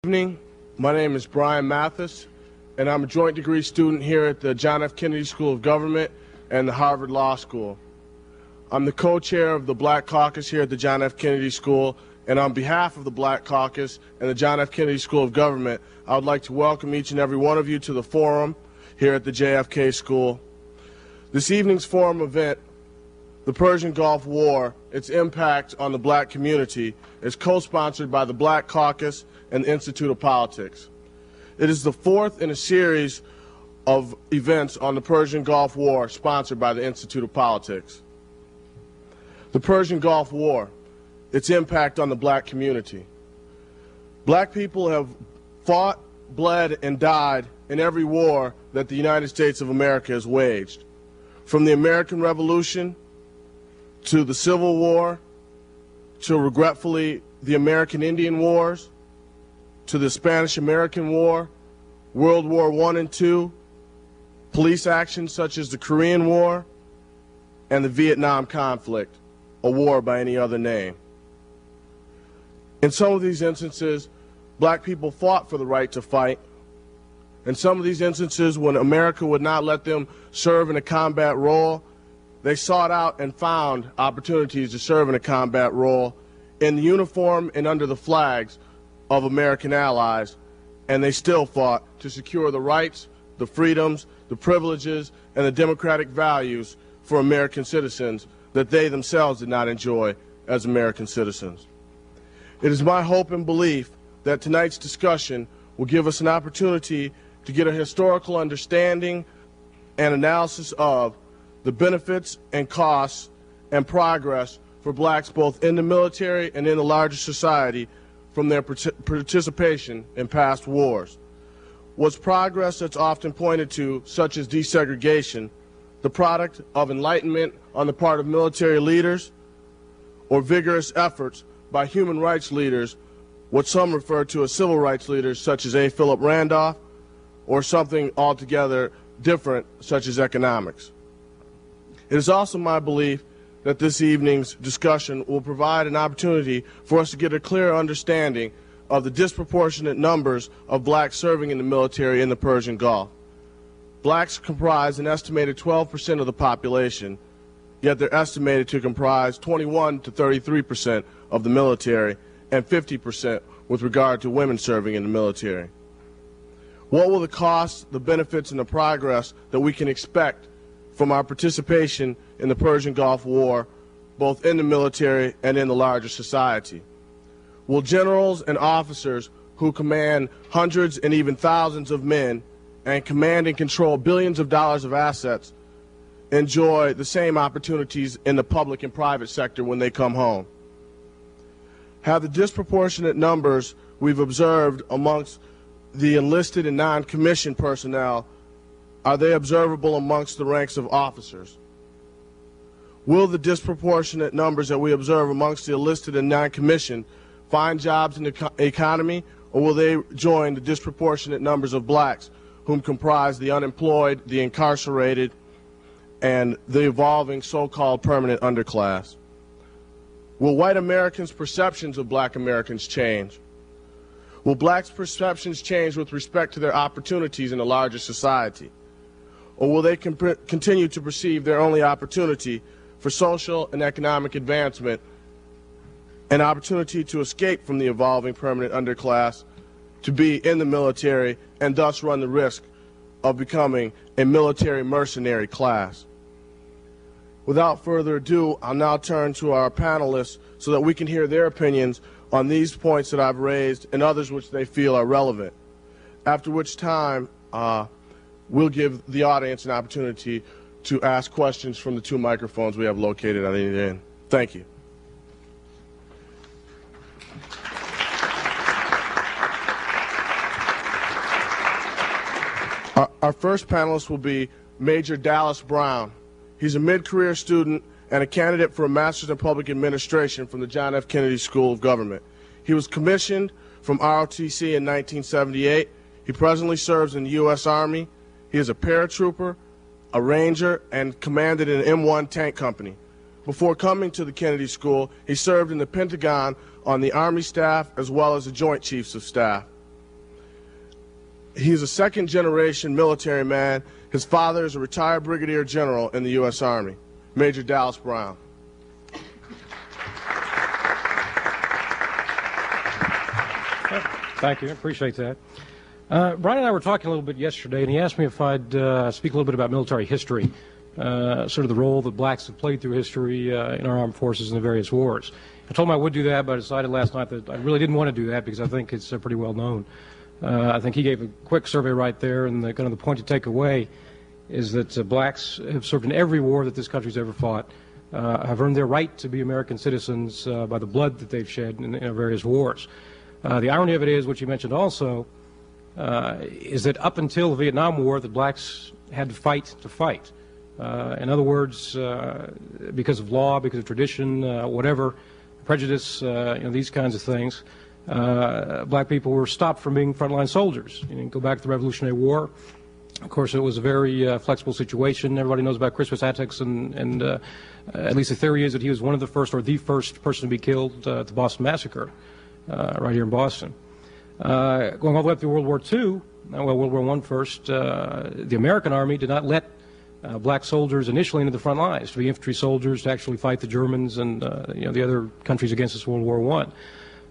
Good evening. My name is Brian Mathis, and I'm a joint degree student here at the John F. Kennedy School of Government and the Harvard Law School. I'm the co-chair of the Black Caucus here at the John F. Kennedy School, and on behalf of the Black Caucus and the John F. Kennedy School of Government, I would like to welcome each and every one of you to the forum here at the JFK School. This evening's forum event, the Persian Gulf War, its impact on the black community, is co-sponsored by the Black Caucus and the Institute of Politics. It is the fourth in a series of events on the Persian Gulf War sponsored by the Institute of Politics. The Persian Gulf War, its impact on the black community. Black people have fought, bled, and died in every war that the United States of America has waged. From the American Revolution to the Civil War, to regretfully the American Indian Wars, to the Spanish-American War, World War I and II, police actions such as the Korean War, and the Vietnam conflict, a war by any other name. In some of these instances, black people fought for the right to fight. In some of these instances, when America would not let them serve in a combat role, they sought out and found opportunities to serve in a combat role in the uniform and under the flags of American allies, and they still fought to secure the rights, the freedoms, the privileges, and the democratic values for American citizens that they themselves did not enjoy as American citizens. It is my hope and belief that tonight's discussion will give us an opportunity to get a historical understanding and analysis of the benefits and costs and progress for blacks both in the military and in the larger society from their participation in past wars. Was progress that's often pointed to, such as desegregation, the product of enlightenment on the part of military leaders, or vigorous efforts by human rights leaders, what some refer to as civil rights leaders such as A. Philip Randolph, or something altogether different such as economics? It is also my belief that this evening's discussion will provide an opportunity for us to get a clear understanding of the disproportionate numbers of blacks serving in the military in the Persian Gulf. Blacks comprise an estimated 12% of the population, yet they're estimated to comprise 21 to 33% of the military and 50% with regard to women serving in the military. What will the costs, the benefits, and the progress that we can expect from our participation in the Persian Gulf War, both in the military and in the larger society? Will generals and officers who command hundreds and even thousands of men and command and control billions of dollars of assets enjoy the same opportunities in the public and private sector when they come home? Have the disproportionate numbers we've observed amongst the enlisted and non-commissioned personnel, are they observable amongst the ranks of officers? Will the disproportionate numbers that we observe amongst the enlisted and non-commissioned find jobs in the economy, or will they join the disproportionate numbers of blacks whom comprise the unemployed, the incarcerated, and the evolving so-called permanent underclass? Will white Americans' perceptions of black Americans change? Will blacks' perceptions change with respect to their opportunities in a larger society? Or will they continue to perceive their only opportunity for social and economic advancement, an opportunity to escape from the evolving permanent underclass, to be in the military, and thus run the risk of becoming a military mercenary class? Without further ado, I'll now turn to our panelists so that we can hear their opinions on these points that I've raised and others which they feel are relevant, after which time we'll give the audience an opportunity to ask questions from the two microphones we have located on either end. Thank you. Our first panelist will be Major Dallas Brown. He's a mid-career student and a candidate for a Master's in Public Administration from the John F. Kennedy School of Government. He was commissioned from ROTC in 1978. He presently serves in the U.S. Army. He is a paratrooper, a ranger, and commanded an M1 tank company. Before coming to the Kennedy School, he served in the Pentagon on the Army staff as well as the Joint Chiefs of Staff. He's a second-generation military man. His father is a retired brigadier general in the U.S. Army, Major Dallas Brown. Thank you. I appreciate that. Brian and I were talking a little bit yesterday, and he asked me if I'd speak a little bit about military history, sort of the role that blacks have played through history in our armed forces in the various wars. I told him I would do that, but I decided last night that I really didn't want to do that because I think it's pretty well known. I think he gave a quick survey right there, and kind of the point to take away is that blacks have served in every war that this country's ever fought, have earned their right to be American citizens by the blood that they've shed in our various wars. The irony of it is, which you mentioned also, is that up until the Vietnam War, the blacks had to fight to fight. In other words, because of law, because of tradition, whatever, prejudice, these kinds of things, black people were stopped from being frontline soldiers. You go back to the Revolutionary War. Of course, it was a very flexible situation. Everybody knows about Crispus Attucks, and at least the theory is that he was one of the first, or the first person to be killed at the Boston Massacre, right here in Boston. Going all the way up to World War II, well, World War I first, the American Army did not let black soldiers initially into the front lines to be infantry soldiers to actually fight the Germans and the other countries against us in World War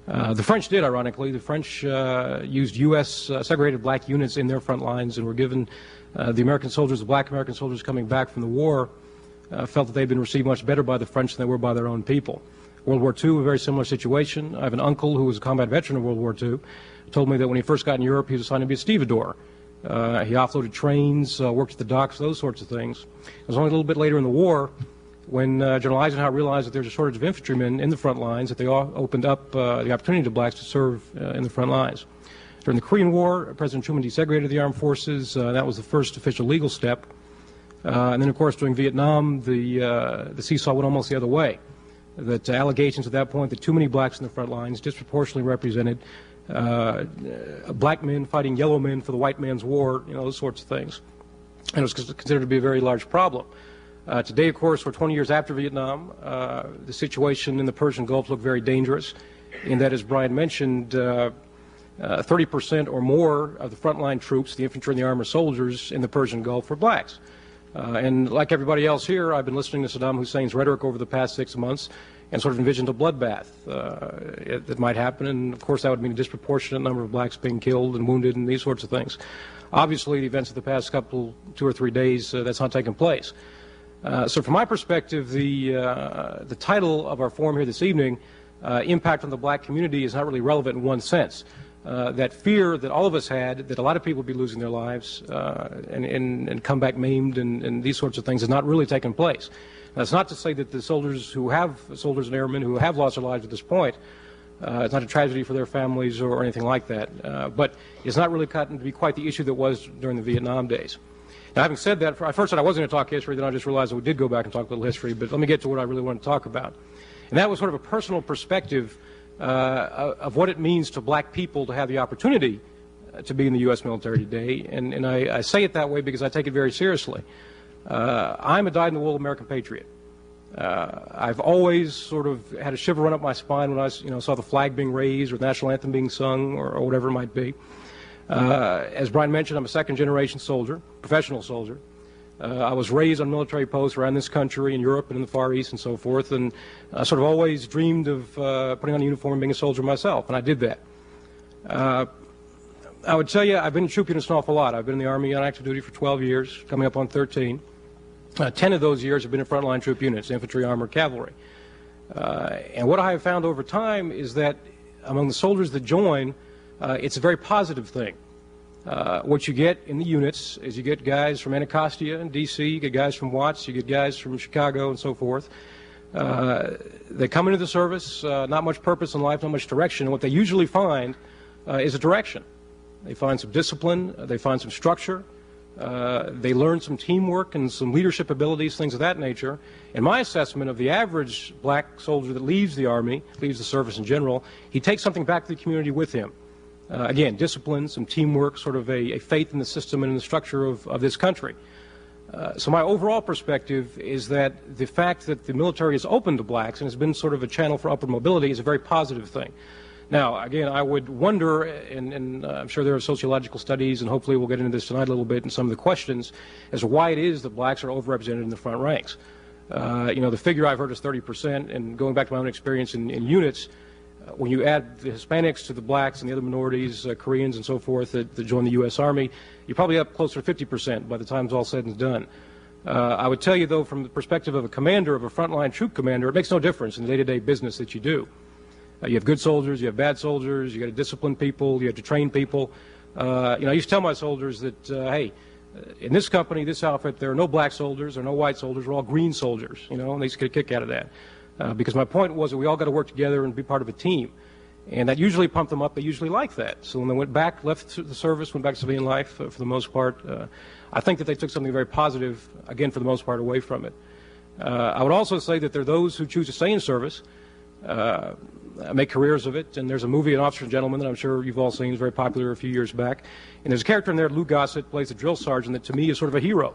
I. The French did, ironically. The French used U.S. Segregated black units in their front lines and were given the American soldiers, the black American soldiers coming back from the war, felt that they'd been received much better by the French than they were by their own people. World War II, a very similar situation. I have an uncle who was a combat veteran of World War II, told me that when he first got in Europe, he was assigned to be a stevedore. He offloaded trains, worked at the docks, those sorts of things. It was only a little bit later in the war when General Eisenhower realized that there was a shortage of infantrymen in the front lines, that they all opened up the opportunity to blacks to serve in the front lines. During the Korean War, President Truman desegregated the armed forces. That was the first official legal step. And then, of course, during Vietnam, the seesaw went almost the other way. That allegations at that point that too many blacks in the front lines disproportionately represented black men fighting yellow men for the white man's war, those sorts of things. And it was considered to be a very large problem. Today, of course, we're 20 years after Vietnam. The situation in the Persian Gulf looked very dangerous in that, as Brian mentioned, 30% or more of the frontline troops, the infantry and the armored soldiers in the Persian Gulf, were blacks. And like everybody else here, I've been listening to Saddam Hussein's rhetoric over the past 6 months and sort of envisioned a bloodbath that might happen. And, of course, that would mean a disproportionate number of blacks being killed and wounded and these sorts of things. Obviously, the events of the past 2 or 3 days, that's not taken place. So from my perspective, the title of our forum here this evening, Impact on the Black Community, is not really relevant in one sense. That fear that all of us had, that a lot of people would be losing their lives and come back maimed and these sorts of things, has not really taken place. That's not to say that the soldiers and airmen who have lost their lives at this point, it's not a tragedy for their families or anything like that. But it's not really gotten to be quite the issue that was during the Vietnam days. Now, having said that, I first said I wasn't going to talk history, then I just realized that we did go back and talk a little history, but let me get to what I really want to talk about. And that was sort of a personal perspective of what it means to black people to have the opportunity to be in the U.S. military today. And I say it that way because I take it very seriously. I'm a dyed-in-the-wool American patriot. I've always sort of had a shiver run up my spine when I saw the flag being raised or the national anthem being sung or whatever it might be. As Brian mentioned, I'm a second-generation soldier, professional soldier. I was raised on military posts around this country, in Europe and in the Far East and so forth, and I sort of always dreamed of putting on a uniform and being a soldier myself, and I did that. I would tell you, I've been in troop units an awful lot. I've been in the Army on active duty for 12 years, coming up on 13. 10 of those years have been in frontline troop units, infantry, armored, cavalry. And what I have found over time is that among the soldiers that join, it's a very positive thing. What you get in the units is you get guys from Anacostia and D.C., you get guys from Watts, you get guys from Chicago and so forth. They come into the service, not much purpose in life, not much direction. And what they usually find is a direction. They find some discipline, they find some structure, they learn some teamwork and some leadership abilities, things of that nature. In my assessment of the average black soldier that leaves the Army, leaves the service in general, he takes something back to the community with him. Again, discipline, some teamwork, sort of a faith in the system and in the structure of this country. So my overall perspective is that the fact that the military is open to blacks and has been sort of a channel for upward mobility is a very positive thing. Now, again, I would wonder, and I'm sure there are sociological studies, and hopefully we'll get into this tonight a little bit in some of the questions, as to why it is that blacks are overrepresented in the front ranks. You know, the figure I've heard is 30%, and going back to my own experience in units, when you add the Hispanics to the blacks and the other minorities, Koreans and so forth, that join the U.S. Army, you're probably up closer to 50% by the time it's all said and done. I would tell you, though, from the perspective of a commander, of a frontline troop commander, it makes no difference in the day-to-day business that you do. You have good soldiers, you have bad soldiers, you got to discipline people, you have to train people. You know, I used to tell my soldiers that, hey, in this company, this outfit, there are no black soldiers, there are no white soldiers, we're all green soldiers, you know, and they just get a kick out of that. Because my point was that we all got to work together and be part of a team. And that usually pumped them up, they usually liked that. So when they went back, left the service, went back to civilian life, for the most part, I think that they took something very positive, again, for the most part, away from it. I would also say that there are those who choose to stay in service, make careers of it, and there's a movie, An Officer and Gentleman, that I'm sure you've all seen, it was very popular a few years back, and there's a character in there, Lou Gossett, plays a drill sergeant, that to me is sort of a hero,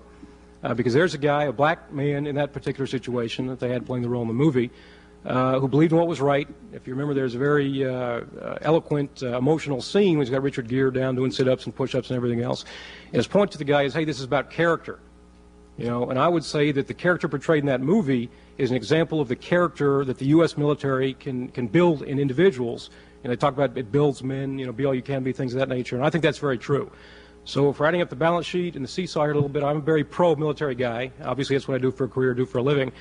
because there's a guy, a black man in that particular situation that they had playing the role in the movie, who believed in what was right. If you remember, there's a very eloquent, emotional scene when he's got Richard Gere down doing sit-ups and push-ups and everything else, and his point to the guy is, hey, this is about character. You know, and I would say that the character portrayed in that movie is an example of the character that the U.S. military can build in individuals. And they talk about it builds men, you know, be all you can be, things of that nature. And I think that's very true. So if we're adding up the balance sheet and the seesaw here a little bit, I'm a very pro-military guy. Obviously, that's what I do for a career, do for a living.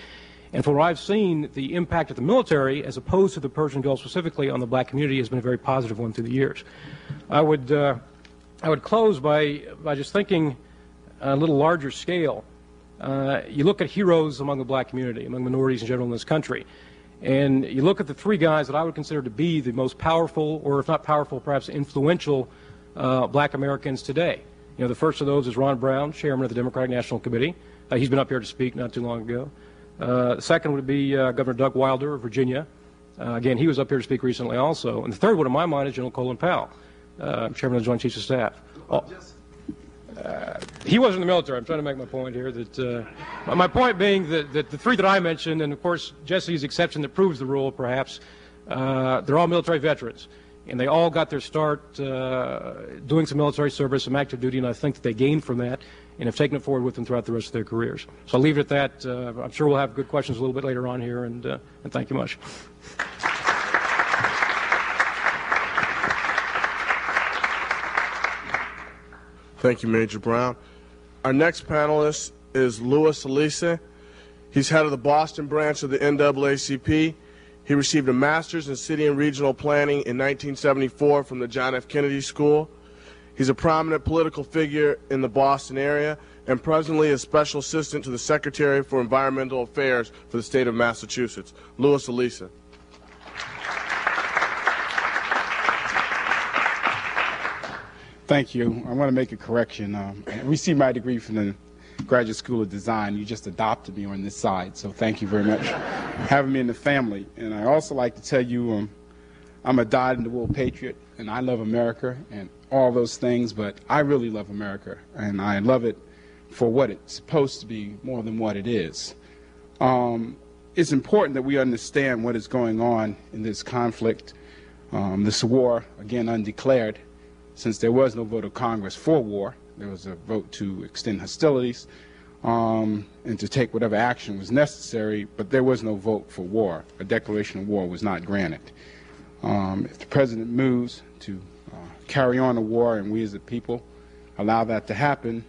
And from what I've seen, the impact of the military, as opposed to the Persian Gulf specifically on the black community, has been a very positive one through the years. I would close by just thinking on a little larger scale. You look at heroes among the black community, among minorities in general in this country, and you look at the three guys that I would consider to be the most powerful, or if not powerful, perhaps influential black Americans today. You know, the first of those is Ron Brown, chairman of the Democratic National Committee. He's been up here to speak not too long ago. The second would be Governor Doug Wilder of Virginia. Again, he was up here to speak recently also. And the third one in my mind is General Colin Powell, chairman of the Joint Chiefs of Staff. He wasn't in the military. I'm trying to make my point here. That my point being that the three that I mentioned, and of course Jesse's exception that proves the rule, perhaps, they're all military veterans, and they all got their start doing some military service, some active duty, and I think that they gained from that and have taken it forward with them throughout the rest of their careers. So I'll leave it at that. I'm sure we'll have good questions a little bit later on here, and thank you much. Thank you, Major Brown. Our next panelist is Louis Alisa. He's head of the Boston branch of the NAACP. He received a master's in city and regional planning in 1974 from the John F. Kennedy School. He's a prominent political figure in the Boston area and presently is special assistant to the Secretary for Environmental Affairs for the state of Massachusetts. Louis Alisa. Thank you. I want to make a correction. I received my degree from the Graduate School of Design. You just adopted me on this side, so thank you very much for having me in the family. And I also like to tell you I'm a dyed-in-the-wool patriot, and I love America and all those things, but I really love America, and I love it for what it's supposed to be more than what it is. It's important that we understand what is going on in this conflict, this war, again, undeclared. Since there was no vote of Congress for war, there was a vote to extend hostilities and to take whatever action was necessary, but there was no vote for war. A declaration of war was not granted. If the President moves to carry on the war and we as a people allow that to happen,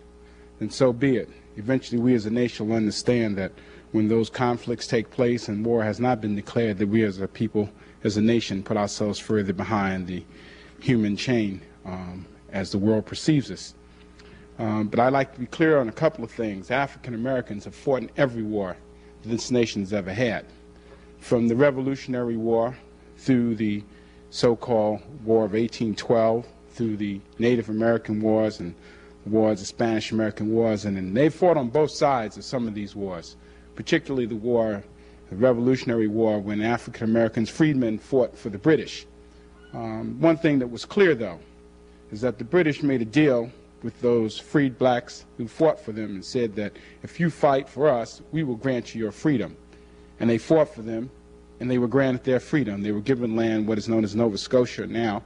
then so be it. Eventually we as a nation will understand that when those conflicts take place and war has not been declared, that we as a people, as a nation, put ourselves further behind the human chain as the world perceives us. But I'd like to be clear on a couple of things. African Americans have fought in every war that this nation's ever had. From the Revolutionary War through the so-called War of 1812, through the Native American Wars and wars, the Spanish American Wars, and they fought on both sides of some of these wars, particularly the Revolutionary War, when African Americans, freedmen, fought for the British. One thing that was clear, though, is that the British made a deal with those freed blacks who fought for them and said that if you fight for us, we will grant you your freedom. And they fought for them, and they were granted their freedom. They were given land, what is known as Nova Scotia now,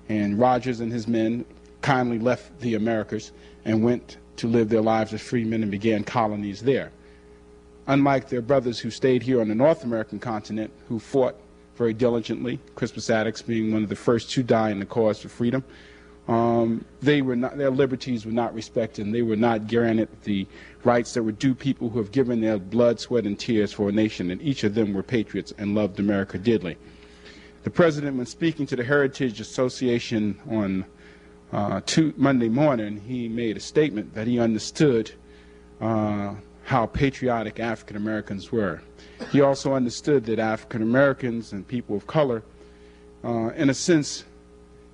and Rogers and his men kindly left the Americas and went to live their lives as free men and began colonies there. Unlike their brothers who stayed here on the North American continent, who fought very diligently, Crispus Attucks being one of the first to die in the cause for freedom, their liberties were not respected, and they were not granted the rights that were due people who have given their blood, sweat, and tears for a nation, and each of them were patriots and loved America dearly. The President, when speaking to the Heritage Association on Monday morning, he made a statement that he understood how patriotic African Americans were. He also understood that African Americans and people of color, in a sense,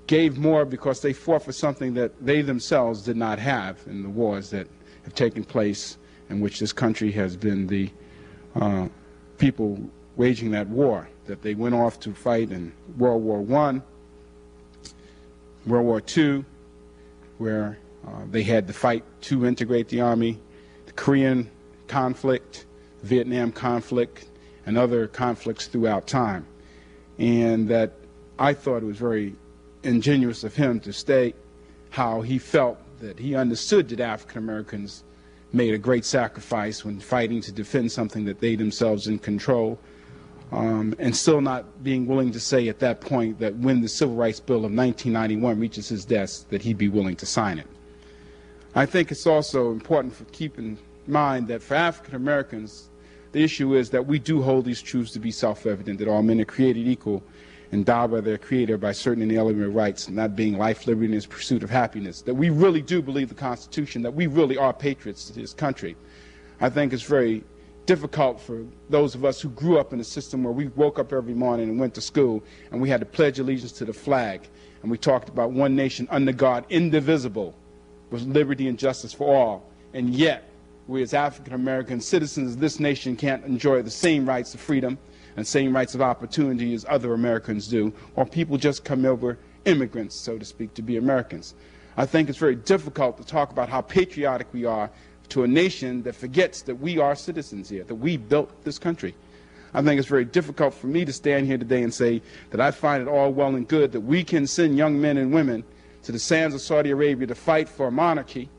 gave more because they fought for something that they themselves did not have in the wars that have taken place, in which this country has been the people waging that war, that they went off to fight in World War I, World War II, where they had to fight to integrate the Army, the Korean conflict, the Vietnam conflict, and other conflicts throughout time. And that I thought it was very ingenuous of him to state how he felt that he understood that African Americans made a great sacrifice when fighting to defend something that they themselves didn't control, and still not being willing to say at that point that when the Civil Rights Bill of 1991 reaches his desk, that he'd be willing to sign it. I think it's also important to keep in mind that for African Americans, the issue is that we do hold these truths to be self-evident, that all men are created equal, endowed by their Creator by certain inalienable rights, not being life, liberty, and his pursuit of happiness, that we really do believe the Constitution, that we really are patriots to this country. I think it's very difficult for those of us who grew up in a system where we woke up every morning and went to school and we had to pledge allegiance to the flag, and we talked about one nation under God, indivisible, with liberty and justice for all, and yet we as African American citizens of this nation can't enjoy the same rights of freedom and same rights of opportunity as other Americans do, or people just come over, immigrants, so to speak, to be Americans. I think it's very difficult to talk about how patriotic we are to a nation that forgets that we are citizens here, that we built this country. I think it's very difficult for me to stand here today and say that I find it all well and good that we can send young men and women to the sands of Saudi Arabia to fight for a monarchy,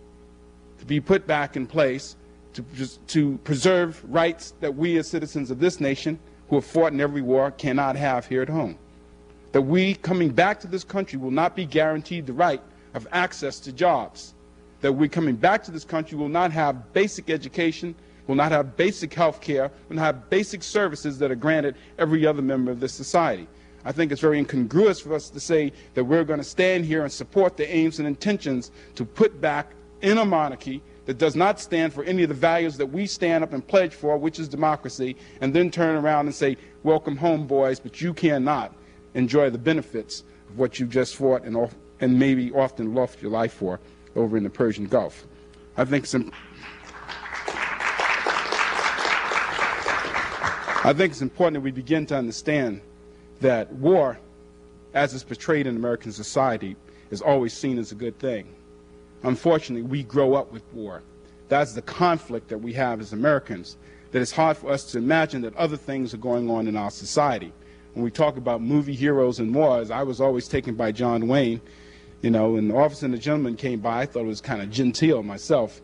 to be put back in place, to preserve rights that we as citizens of this nation who have fought in every war cannot have here at home. That we coming back to this country will not be guaranteed the right of access to jobs. That we coming back to this country will not have basic education, will not have basic health care, will not have basic services that are granted every other member of this society. I think it's very incongruous for us to say that we're going to stand here and support the aims and intentions to put back in a monarchy that does not stand for any of the values that we stand up and pledge for, which is democracy, and then turn around and say, welcome home, boys, but you cannot enjoy the benefits of what you just fought and maybe often lost your life for over in the Persian Gulf. I think it's important that we begin to understand that war, as it's portrayed in American society, is always seen as a good thing. Unfortunately, we grow up with war. That's the conflict that we have as Americans, that it's hard for us to imagine that other things are going on in our society. When we talk about movie heroes and wars, I was always taken by John Wayne. You know, when the Officer and the Gentleman came by, I thought it was kind of genteel myself,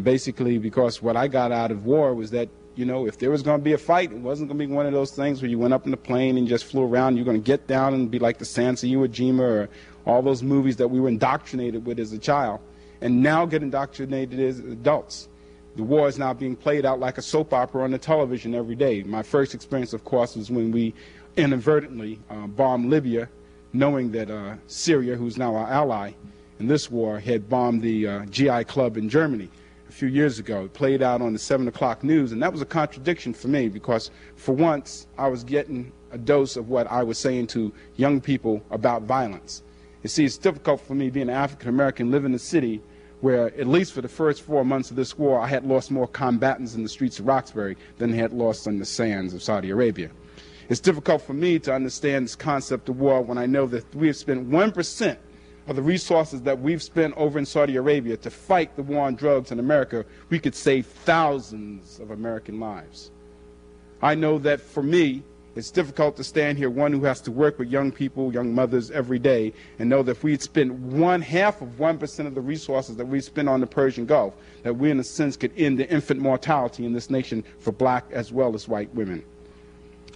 basically because what I got out of war was that, you know, if there was going to be a fight, it wasn't going to be one of those things where you went up in the plane and just flew around. You're going to get down and be like the Sansa Iwo Jima or all those movies that we were indoctrinated with as a child, and now get indoctrinated as adults. The war is now being played out like a soap opera on the television every day. My first experience, of course, was when we inadvertently bombed Libya, knowing that Syria, who's now our ally in this war, had bombed the GI Club in Germany a few years ago. It played out on the 7 o'clock news, and that was a contradiction for me because, for once, I was getting a dose of what I was saying to young people about violence. You see, it's difficult for me being an African-American living in a city where, at least for the first 4 months of this war, I had lost more combatants in the streets of Roxbury than they had lost on the sands of Saudi Arabia. It's difficult for me to understand this concept of war when I know that we have spent 1% of the resources that we've spent over in Saudi Arabia to fight the war on drugs in America. We could save thousands of American lives. I know that for me, It's difficult to stand here, one who has to work with young people, young mothers every day, and know that if we had spent 1/2% of the resources that we spend on the Persian Gulf, that we, in a sense, could end the infant mortality in this nation for black as well as white women.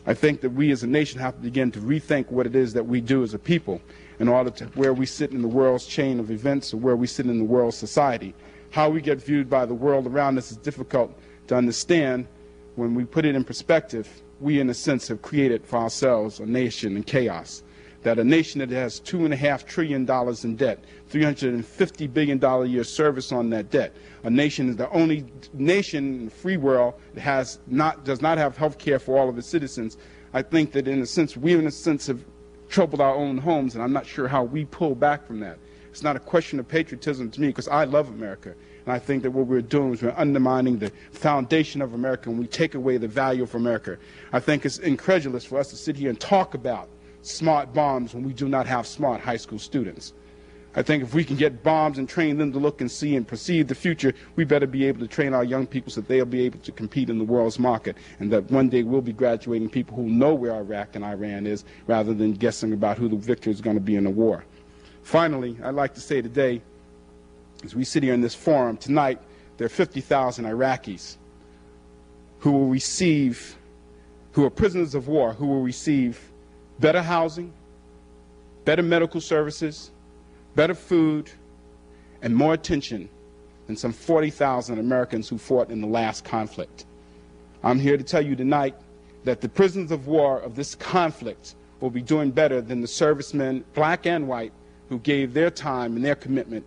I think that we as a nation have to begin to rethink what it is that we do as a people in order to where we sit in the world's chain of events or where we sit in the world's society. How we get viewed by the world around us is difficult to understand. When we put it in perspective, we in a sense have created for ourselves a nation in chaos. That a nation that has $2.5 trillion in debt, $350 billion a year service on that debt. A nation is the only nation in the free world that does not have health care for all of its citizens. I think that in a sense, we in a sense have troubled our own homes, and I'm not sure how we pull back from that. It's not a question of patriotism to me, because I love America. And I think that what we're doing is we're undermining the foundation of America, and we take away the value of America. I think it's incredulous for us to sit here and talk about smart bombs when we do not have smart high school students. I think if we can get bombs and train them to look and see and perceive the future, we better be able to train our young people so that they'll be able to compete in the world's market, and that one day we'll be graduating people who know where Iraq and Iran is, rather than guessing about who the victor is going to be in the war. Finally, I'd like to say today, as we sit here in this forum tonight, there are 50,000 Iraqis who are prisoners of war, who will receive better housing, better medical services, better food, and more attention than some 40,000 Americans who fought in the last conflict. I'm here to tell you tonight that the prisoners of war of this conflict will be doing better than the servicemen, black and white, who gave their time and their commitment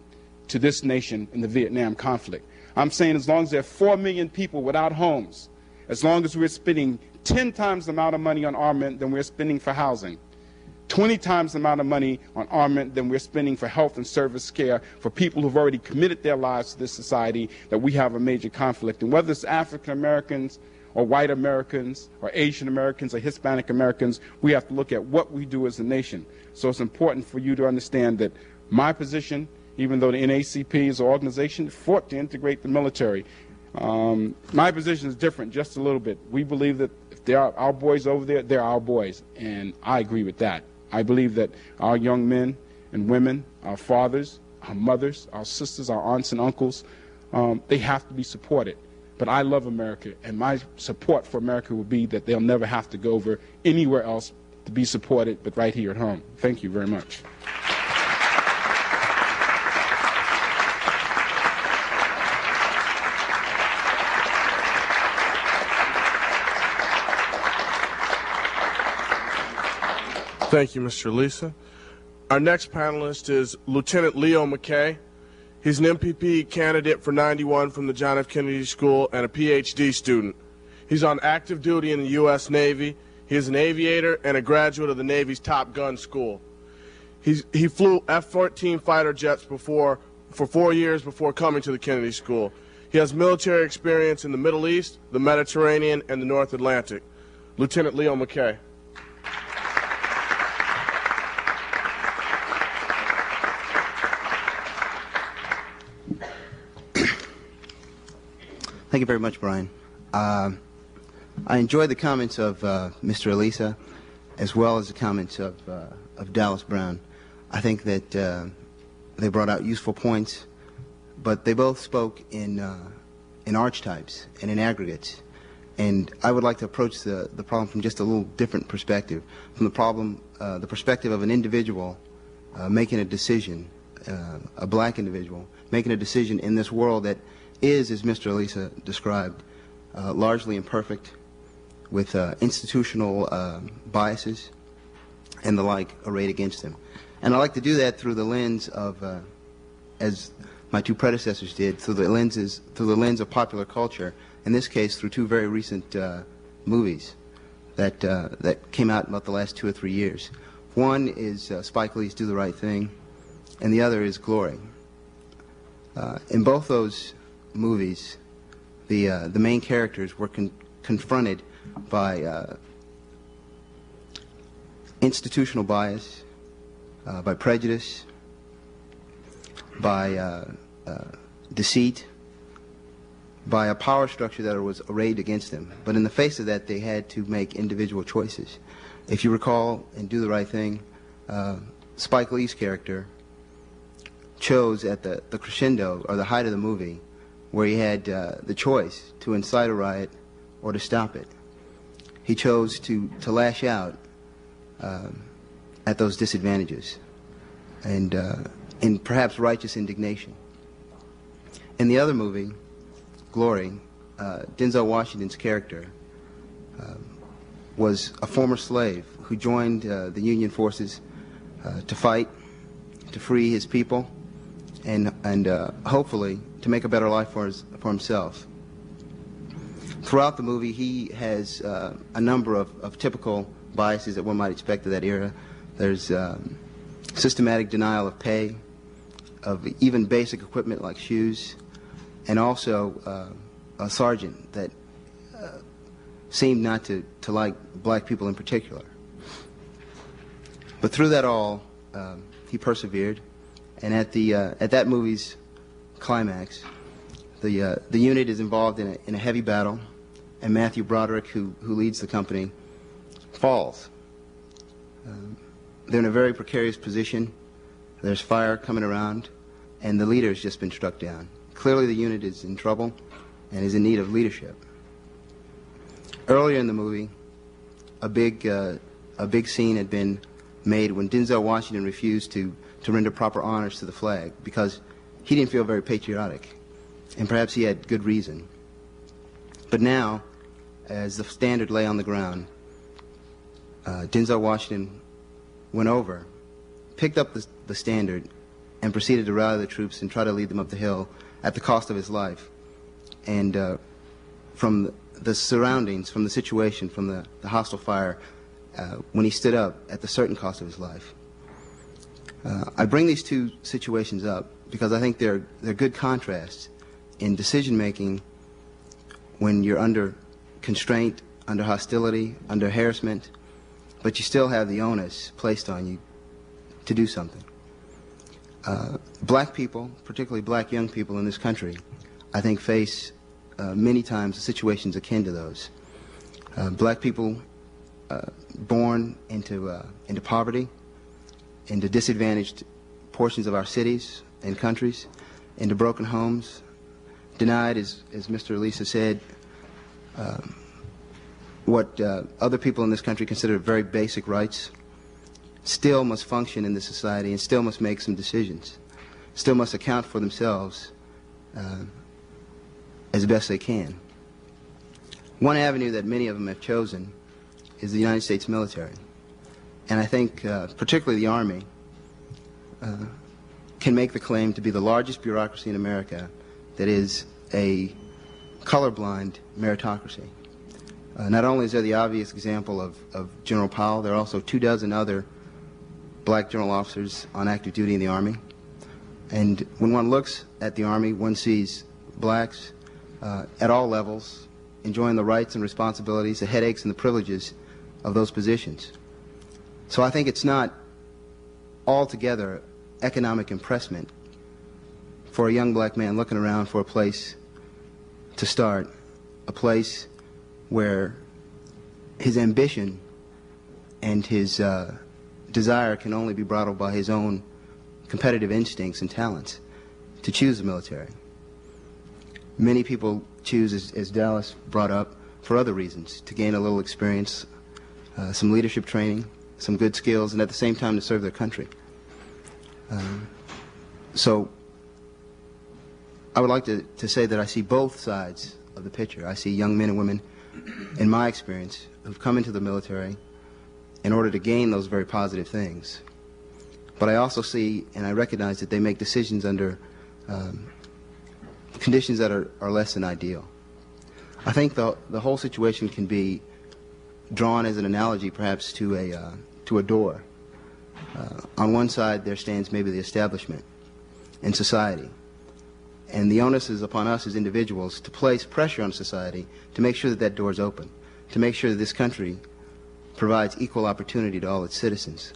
to this nation in the Vietnam conflict. I'm saying as long as there are 4 million people without homes, as long as we're spending 10 times the amount of money on armament than we're spending for housing, 20 times the amount of money on armament than we're spending for health and service care for people who've already committed their lives to this society, that we have a major conflict. And whether it's African Americans or white Americans or Asian Americans or Hispanic Americans, we have to look at what we do as a nation. So it's important for you to understand that my position, even though the NACP is an organization that fought to integrate the military, my position is different just a little bit. We believe that if there are our boys over there, they're our boys, and I agree with that. I believe that our young men and women, our fathers, our mothers, our sisters, our aunts and uncles, they have to be supported. But I love America, and my support for America will be that they'll never have to go over anywhere else to be supported, but right here at home. Thank you very much. Thank you, Mr. Lisa. Our next panelist is Lieutenant Leo Mckay. He's an MPP candidate for 91 from the John F. Kennedy School and a PhD student. He's on active duty in the U.S. Navy. He is an aviator and a graduate of the Navy's Top Gun School. He flew F-14 fighter jets for 4 years before coming to the Kennedy School. He has military experience in the Middle East, the Mediterranean, and the North Atlantic. Lieutenant Leo Mckay. Thank you very much, Brian. I enjoyed the comments of Mr. Elisa, as well as the comments of Dallas Brown. I think that they brought out useful points, but they both spoke in archetypes and in aggregates. And I would like to approach the problem from just a little different perspective, from the perspective of an individual making a decision, a black individual making a decision in this world that is, as Mr. Elisa described, largely imperfect, with institutional biases and the like arrayed against him. And I like to do that through the lens of, as my two predecessors did, through the lens of popular culture. In this case, through two very recent movies that came out in about the last 2 or 3 years. One is Spike Lee's Do the Right Thing, and the other is Glory. In both those movies, the main characters were confronted by institutional bias, by prejudice, by deceit, by a power structure that was arrayed against them. But in the face of that, they had to make individual choices. If you recall in Do the Right Thing, Spike Lee's character chose at the crescendo, or the height of the movie, where he had the choice to incite a riot or to stop it. He chose to lash out at those disadvantages and in perhaps righteous indignation. In the other movie, Glory, Denzel Washington's character was a former slave who joined the Union forces to fight, to free his people, and hopefully to make a better life for himself. Throughout the movie, he has a number of typical biases that one might expect of that era. There's systematic denial of pay, of even basic equipment like shoes, and also a sergeant that seemed not to like black people in particular. But through that all, he persevered, and at that movie's climax, the unit is involved in a heavy battle, and Matthew Broderick, who leads the company, falls. They're in a very precarious position. There's fire coming around, and the leader has just been struck down. Clearly the unit is in trouble and is in need of leadership. Earlier in the movie, a big scene had been made when Denzel Washington refused to render proper honors to the flag because he didn't feel very patriotic, and perhaps he had good reason. But now, as the standard lay on the ground, Denzel Washington went over, picked up the standard, and proceeded to rally the troops and try to lead them up the hill at the cost of his life. And from the surroundings, from the situation, from the hostile fire, when he stood up at the certain cost of his life. I bring these two situations up because I think they're good contrasts in decision-making when you're under constraint, under hostility, under harassment, but you still have the onus placed on you to do something. Black people, particularly black young people in this country, I think face many times situations akin to those. Black people born into poverty, into disadvantaged portions of our cities and countries, into broken homes, denied, as Mr. Elisa said, what other people in this country consider very basic rights, still must function in this society and still must make some decisions, still must account for themselves as best they can. One avenue that many of them have chosen is the United States military. And I think particularly the Army can make the claim to be the largest bureaucracy in America that is a colorblind meritocracy. Not only is there the obvious example of General Powell, there are also 24 other black general officers on active duty in the Army. And when one looks at the Army, one sees blacks at all levels enjoying the rights and responsibilities, the headaches and the privileges of those positions. So I think it's not altogether economic impressment for a young black man looking around for a place to start, a place where his ambition and his desire can only be bridled by his own competitive instincts and talents, to choose the military. Many people choose, as Dallas brought up, for other reasons, to gain a little experience, some leadership training, some good skills, and at the same time to serve their country. So I would like to say that I see both sides of the picture. I see young men and women, in my experience, who've come into the military in order to gain those very positive things. But I also see and I recognize that they make decisions under conditions that are less than ideal. I think the whole situation can be drawn as an analogy perhaps to a door. On one side there stands maybe the establishment and society. And the onus is upon us as individuals to place pressure on society to make sure that that door is open, to make sure that this country provides equal opportunity to all its citizens.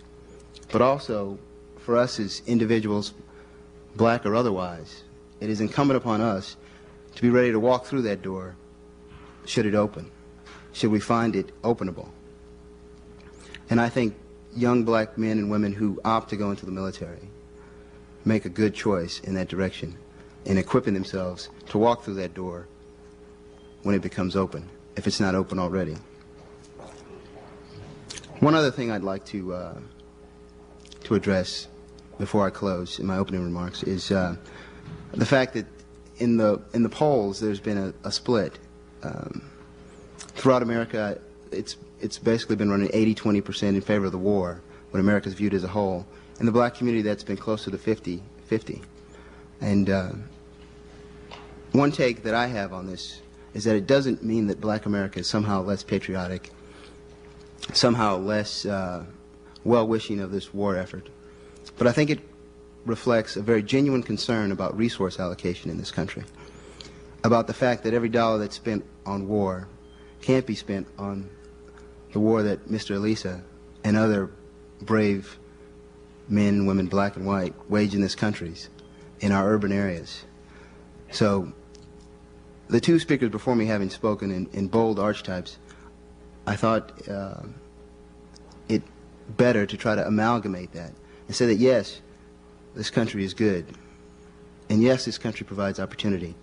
But also, for us as individuals, black or otherwise, it is incumbent upon us to be ready to walk through that door should it open, should we find it openable. And I think young black men and women who opt to go into the military make a good choice in that direction in equipping themselves to walk through that door when it becomes open, if it's not open already. One other thing I'd like to address before I close in my opening remarks is the fact that in the polls there's been a split. Throughout America, it's basically been running 80-20% in favor of the war when America's viewed as a whole. In the black community, that's been closer to 50-50. And one take that I have on this is that it doesn't mean that black America is somehow less patriotic, somehow less well-wishing of this war effort. But I think it reflects a very genuine concern about resource allocation in this country, about the fact that every dollar that's spent on war can't be spent on the war that Mr. Elisa and other brave men and women, black and white, wage in this country, in our urban areas. So the two speakers before me having spoken in bold archetypes, I thought it better to try to amalgamate that and say that yes, this country is good, and yes, this country provides opportunity,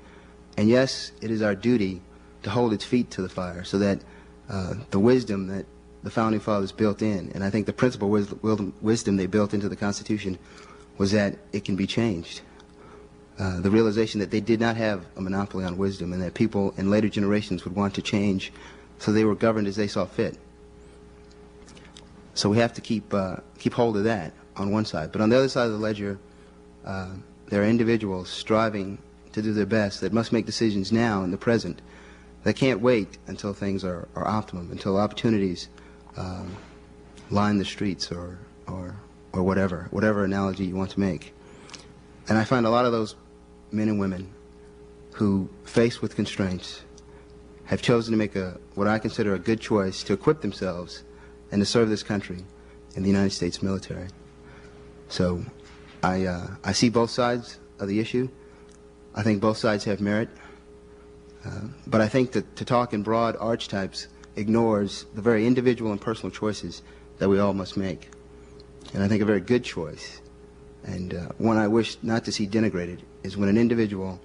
and yes, it is our duty to hold its feet to the fire so that the wisdom that the Founding Fathers built in, and I think the principal wisdom they built into the Constitution was that it can be changed. The realization that they did not have a monopoly on wisdom and that people in later generations would want to change so they were governed as they saw fit. So we have to keep hold of that on one side. But on the other side of the ledger, there are individuals striving to do their best that must make decisions now in the present that can't wait until things are optimum, until opportunities line the streets or whatever analogy you want to make. And I find a lot of those men and women who, faced with constraints, have chosen to make what I consider a good choice to equip themselves and to serve this country in the United States military. So I see both sides of the issue. I think both sides have merit. But I think that to talk in broad archetypes ignores the very individual and personal choices that we all must make. And I think a very good choice, and one I wish not to see denigrated, is when an individual,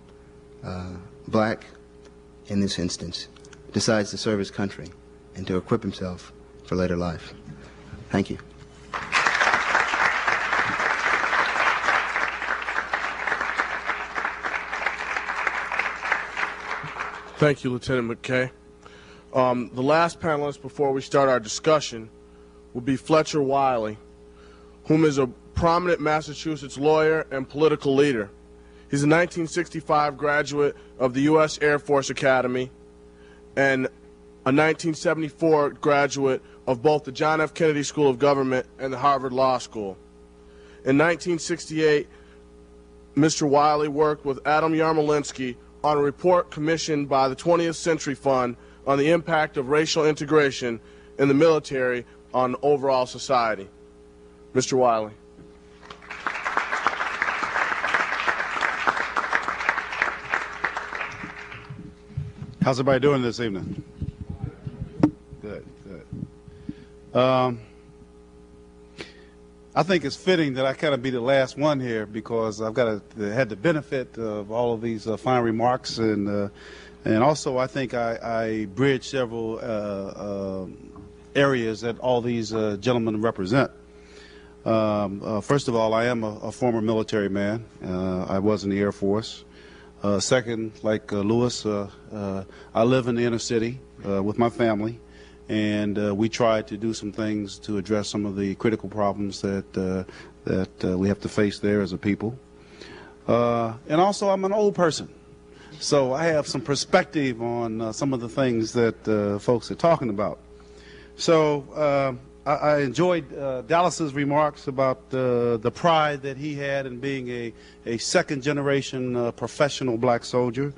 black in this instance, decides to serve his country and to equip himself for later life. Thank you. Thank you, Lieutenant Mckay. The last panelist before we start our discussion will be Fletcher Wiley, whom is a prominent Massachusetts lawyer and political leader. He's a 1965 graduate of the U.S. Air Force Academy and a 1974 graduate of both the John F. Kennedy School of Government and the Harvard Law School. In 1968, Mr. Wiley worked with Adam Yarmolinsky on a report commissioned by the 20th Century Fund on the impact of racial integration in the military on overall society. Mr. Wiley. How's everybody doing this evening? Good, good. I think it's fitting that I kind of be the last one here because I've had the benefit of all of these fine remarks, and also I think I bridge several areas that all these gentlemen represent. First of all, I am a former military man. I was in the Air Force. Second, like Lewis, I live in the inner city with my family, and we try to do some things to address some of the critical problems that we have to face there as a people. And also, I'm an old person, so I have some perspective on some of the things that folks are talking about. So I enjoyed Dallas's remarks about the pride that he had in being a second-generation professional black soldier.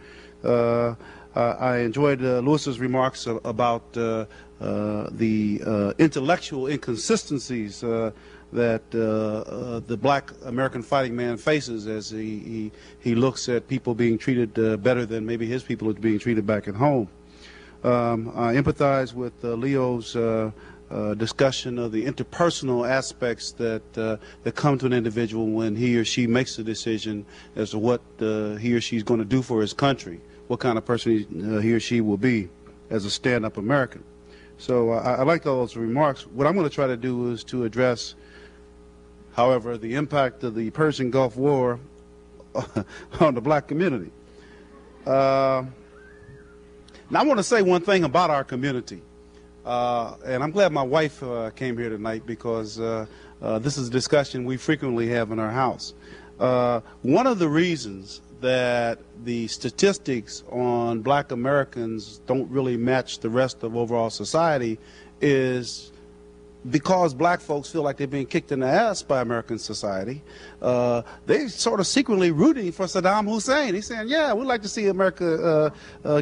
I enjoyed Lewis's remarks about the intellectual inconsistencies that the black American fighting man faces as he looks at people being treated better than maybe his people are being treated back at home. I empathize with Leo's discussion of the interpersonal aspects that come to an individual when he or she makes a decision as to what he or she is going to do for his country, what kind of person he or she will be as a stand-up American. So I like those remarks. What I'm going to try to do is to address, however, the impact of the Persian Gulf War on the black community. Now I want to say one thing about our community. And I'm glad my wife came here tonight, because this is a discussion we frequently have in our house. One of the reasons that the statistics on black Americans don't really match the rest of overall society is because black folks feel like they're being kicked in the ass by American society. They sort of secretly rooting for Saddam Hussein. He's saying, yeah, we'd like to see America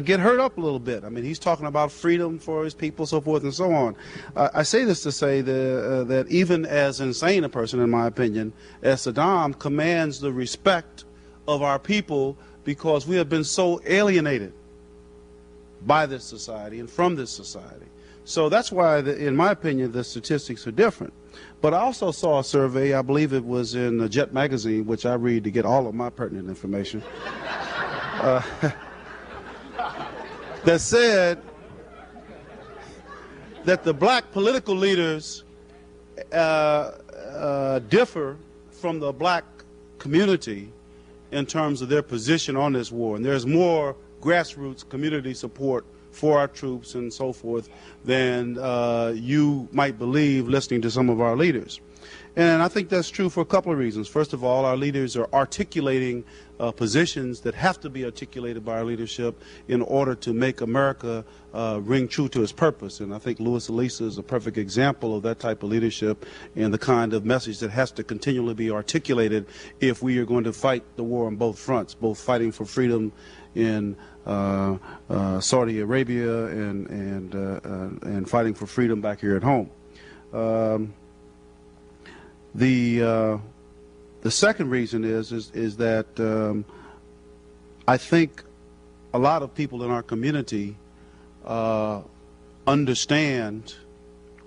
get hurt up a little bit. I mean, he's talking about freedom for his people, so forth and so on. I say this to say that even as insane a person, in my opinion, as Saddam, commands the respect of our people, because we have been so alienated by this society and from this society. So that's why, in my opinion, the statistics are different. But I also saw a survey, I believe it was in Jet magazine, which I read to get all of my pertinent information, that said that the black political leaders differ from the black community in terms of their position on this war. And there's more grassroots community support for our troops and so forth than you might believe listening to some of our leaders. And I think that's true for a couple of reasons. First of all, our leaders are articulating positions that have to be articulated by our leadership in order to make America ring true to its purpose. And I think Louis Elisa is a perfect example of that type of leadership and the kind of message that has to continually be articulated if we are going to fight the war on both fronts, both fighting for freedom in Saudi Arabia and fighting for freedom back here at home. The second reason is that I think a lot of people in our community understand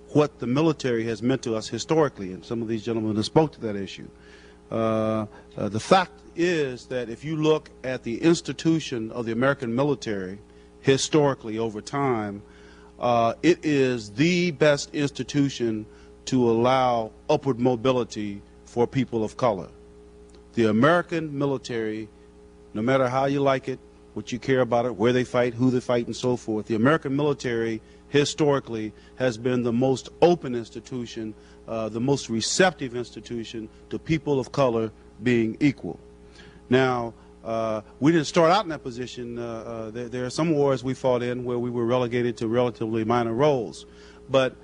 what the military has meant to us historically, and some of these gentlemen have spoke to that issue. The fact is that if you look at the institution of the American military historically over time, it is the best institution to allow upward mobility for people of color. The American military, no matter how you like it, what you care about it, where they fight, who they fight, and so forth, the American military historically has been the most open institution, the most receptive institution to people of color being equal. Now, we didn't start out in that position. There are some wars we fought in where we were relegated to relatively minor roles. But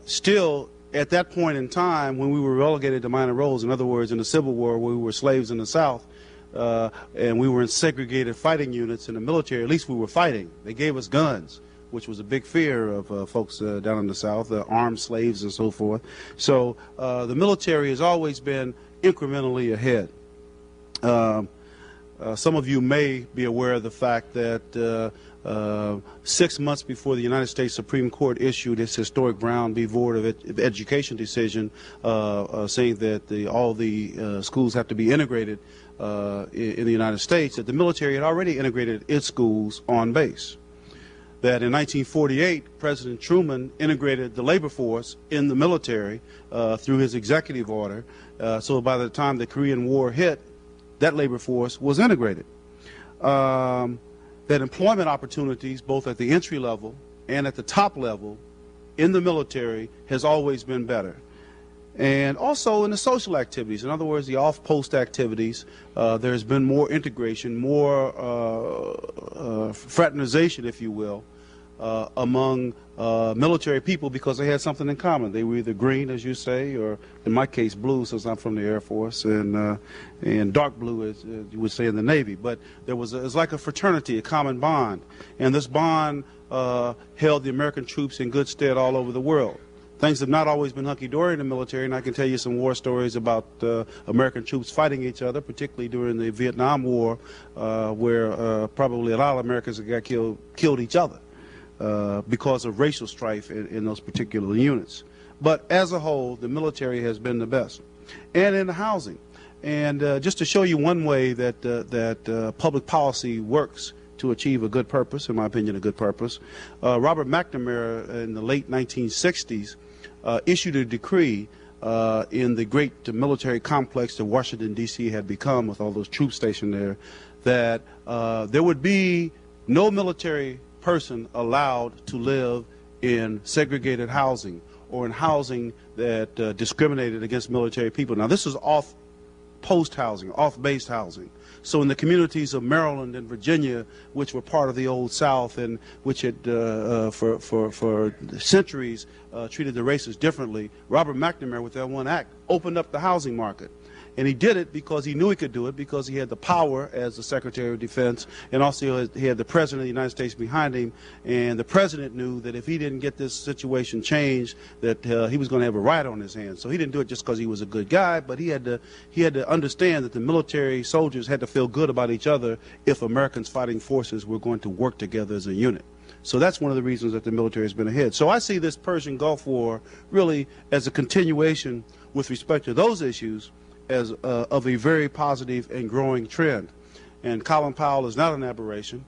still, at that point in time, when we were relegated to minor roles, in other words, in the Civil War, where we were slaves in the South, and we were in segregated fighting units in the military, at least we were fighting. They gave us guns, which was a big fear of folks down in the South, armed slaves and so forth. So the military has always been incrementally ahead. Some of you may be aware of the fact that 6 months before the United States Supreme Court issued its historic Brown v. Board of Education decision saying that all the schools have to be integrated in the United States, that the military had already integrated its schools on base. That in 1948, President Truman integrated the labor force in the military through his executive order. So by the time the Korean War hit, that labor force was integrated. That employment opportunities, both at the entry level and at the top level in the military, has always been better. And also in the social activities, in other words, the off-post activities, there's been more integration, more fraternization, if you will, among military people, because they had something in common. They were either green, as you say, or in my case, blue, since I'm from the Air Force, and dark blue, as you would say, in the Navy. But it was like a fraternity, a common bond. And this bond held the American troops in good stead all over the world. Things have not always been hunky-dory in the military, and I can tell you some war stories about American troops fighting each other, particularly during the Vietnam War, where probably a lot of Americans got killed each other. because of racial strife in those particular units. But as a whole, the military has been the best. And in housing. And just to show you one way that public policy works to achieve a good purpose, in my opinion, a good purpose, Robert McNamara in the late 1960s issued a decree in the great military complex that Washington, D.C. had become with all those troops stationed there, that there would be no military person allowed to live in segregated housing or in housing that discriminated against military people. Now, this is off post housing, off-base housing. So in the communities of Maryland and Virginia, which were part of the Old South and which had for centuries treated the races differently, Robert McNamara, with that one act, opened up the housing market. And he did it because he knew he could do it, because he had the power as the Secretary of Defense, and also he had the President of the United States behind him. And the President knew that if he didn't get this situation changed, that he was going to have a riot on his hands. So he didn't do it just because he was a good guy, but he had to understand that the military soldiers had to feel good about each other if Americans fighting forces were going to work together as a unit. So that's one of the reasons that the military has been ahead. So I see this Persian Gulf War really as a continuation with respect to those issues as of a very positive and growing trend. And Colin Powell is not an aberration.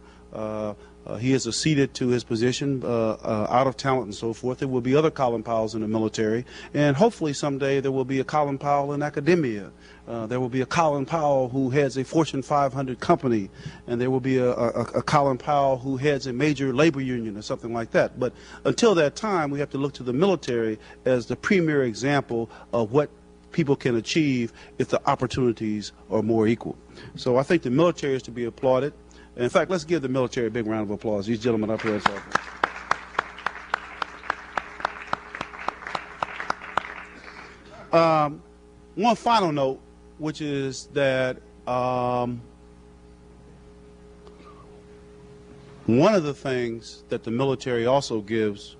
He is acceded to his position out of talent and so forth. There will be other Colin Powells in the military, and hopefully someday there will be a Colin Powell in academia. There will be a Colin Powell who heads a Fortune 500 company, and there will be a Colin Powell who heads a major labor union or something like that. But until that time, we have to look to the military as the premier example of what people can achieve if the opportunities are more equal. So I think the military is to be applauded. In fact, let's give the military a big round of applause. These gentlemen up here. One final note, which is that one of the things that the military also gives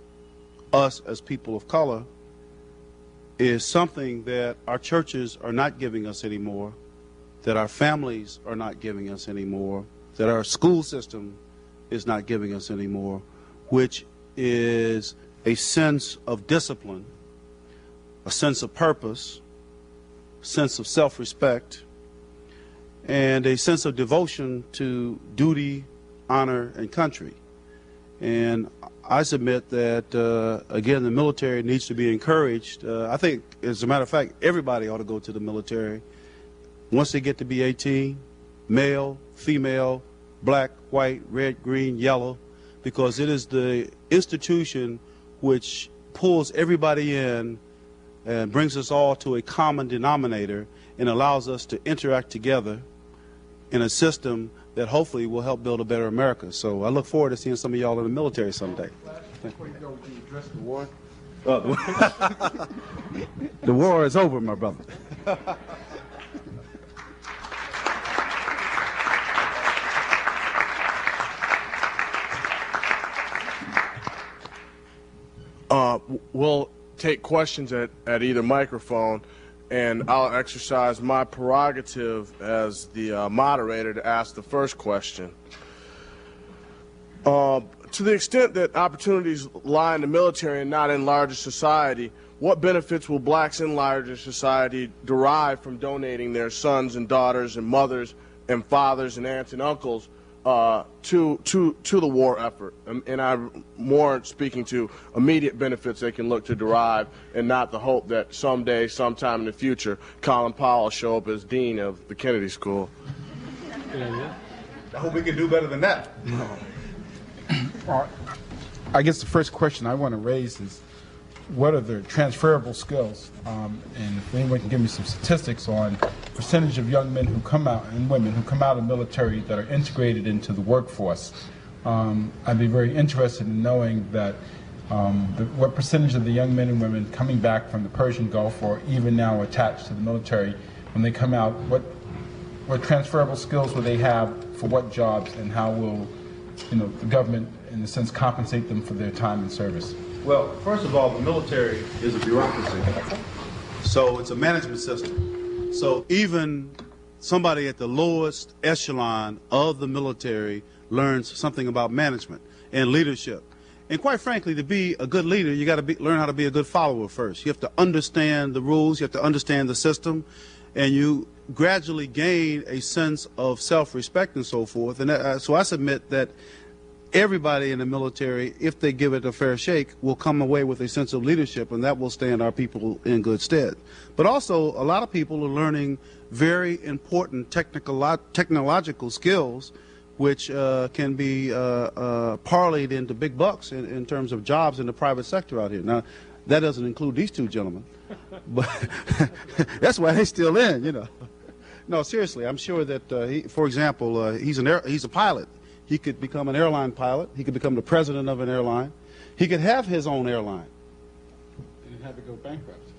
us as people of color is something that our churches are not giving us anymore, that our families are not giving us anymore, that our school system is not giving us anymore, which is a sense of discipline, a sense of purpose, a sense of self-respect, and a sense of devotion to duty, honor, and country. And I submit that, again, the military needs to be encouraged. I think, as a matter of fact, everybody ought to go to the military once they get to be 18, male, female, black, white, red, green, yellow, because it is the institution which pulls everybody in and brings us all to a common denominator and allows us to interact together in a system that hopefully will help build a better America. So I look forward to seeing some of y'all in the military someday. Before you go, would you address the war? The war is over, my brother. We'll take questions at either microphone, and I'll exercise my prerogative as the moderator to ask the first question. To the extent that opportunities lie in the military and not in larger society, what benefits will blacks in larger society derive from donating their sons and daughters and mothers and fathers and aunts and uncles to the war effort? And I'm more speaking to immediate benefits they can look to derive, and not the hope that someday, sometime in the future, Colin Powell will show up as dean of the Kennedy School. I hope we can do better than that. I guess the first question I want to raise is, what are the transferable skills? And if anyone can give me some statistics on percentage of young men who come out and women who come out of the military that are integrated into the workforce. I'd be very interested in knowing that what percentage of the young men and women coming back from the Persian Gulf, or even now attached to the military, when they come out, what transferable skills will they have for what jobs, and how will the government, in a sense, compensate them for their time in service? Well, first of all, the military is a bureaucracy. So it's a management system. So even somebody at the lowest echelon of the military learns something about management and leadership. And quite frankly, to be a good leader, you got to learn how to be a good follower first. You have to understand the rules, you have to understand the system, and you gradually gain a sense of self-respect and so forth. And so I submit that everybody in the military, if they give it a fair shake, will come away with a sense of leadership, and that will stand our people in good stead. But also, a lot of people are learning very important technological skills which can be parlayed into big bucks in terms of jobs in the private sector out here. Now, that doesn't include these two gentlemen, but that's why they're still in, you know. No, seriously, I'm sure that, for example, he's a pilot. He could become an airline pilot. He could become the president of an airline. He could have his own airline. And he'd have to go bankrupt.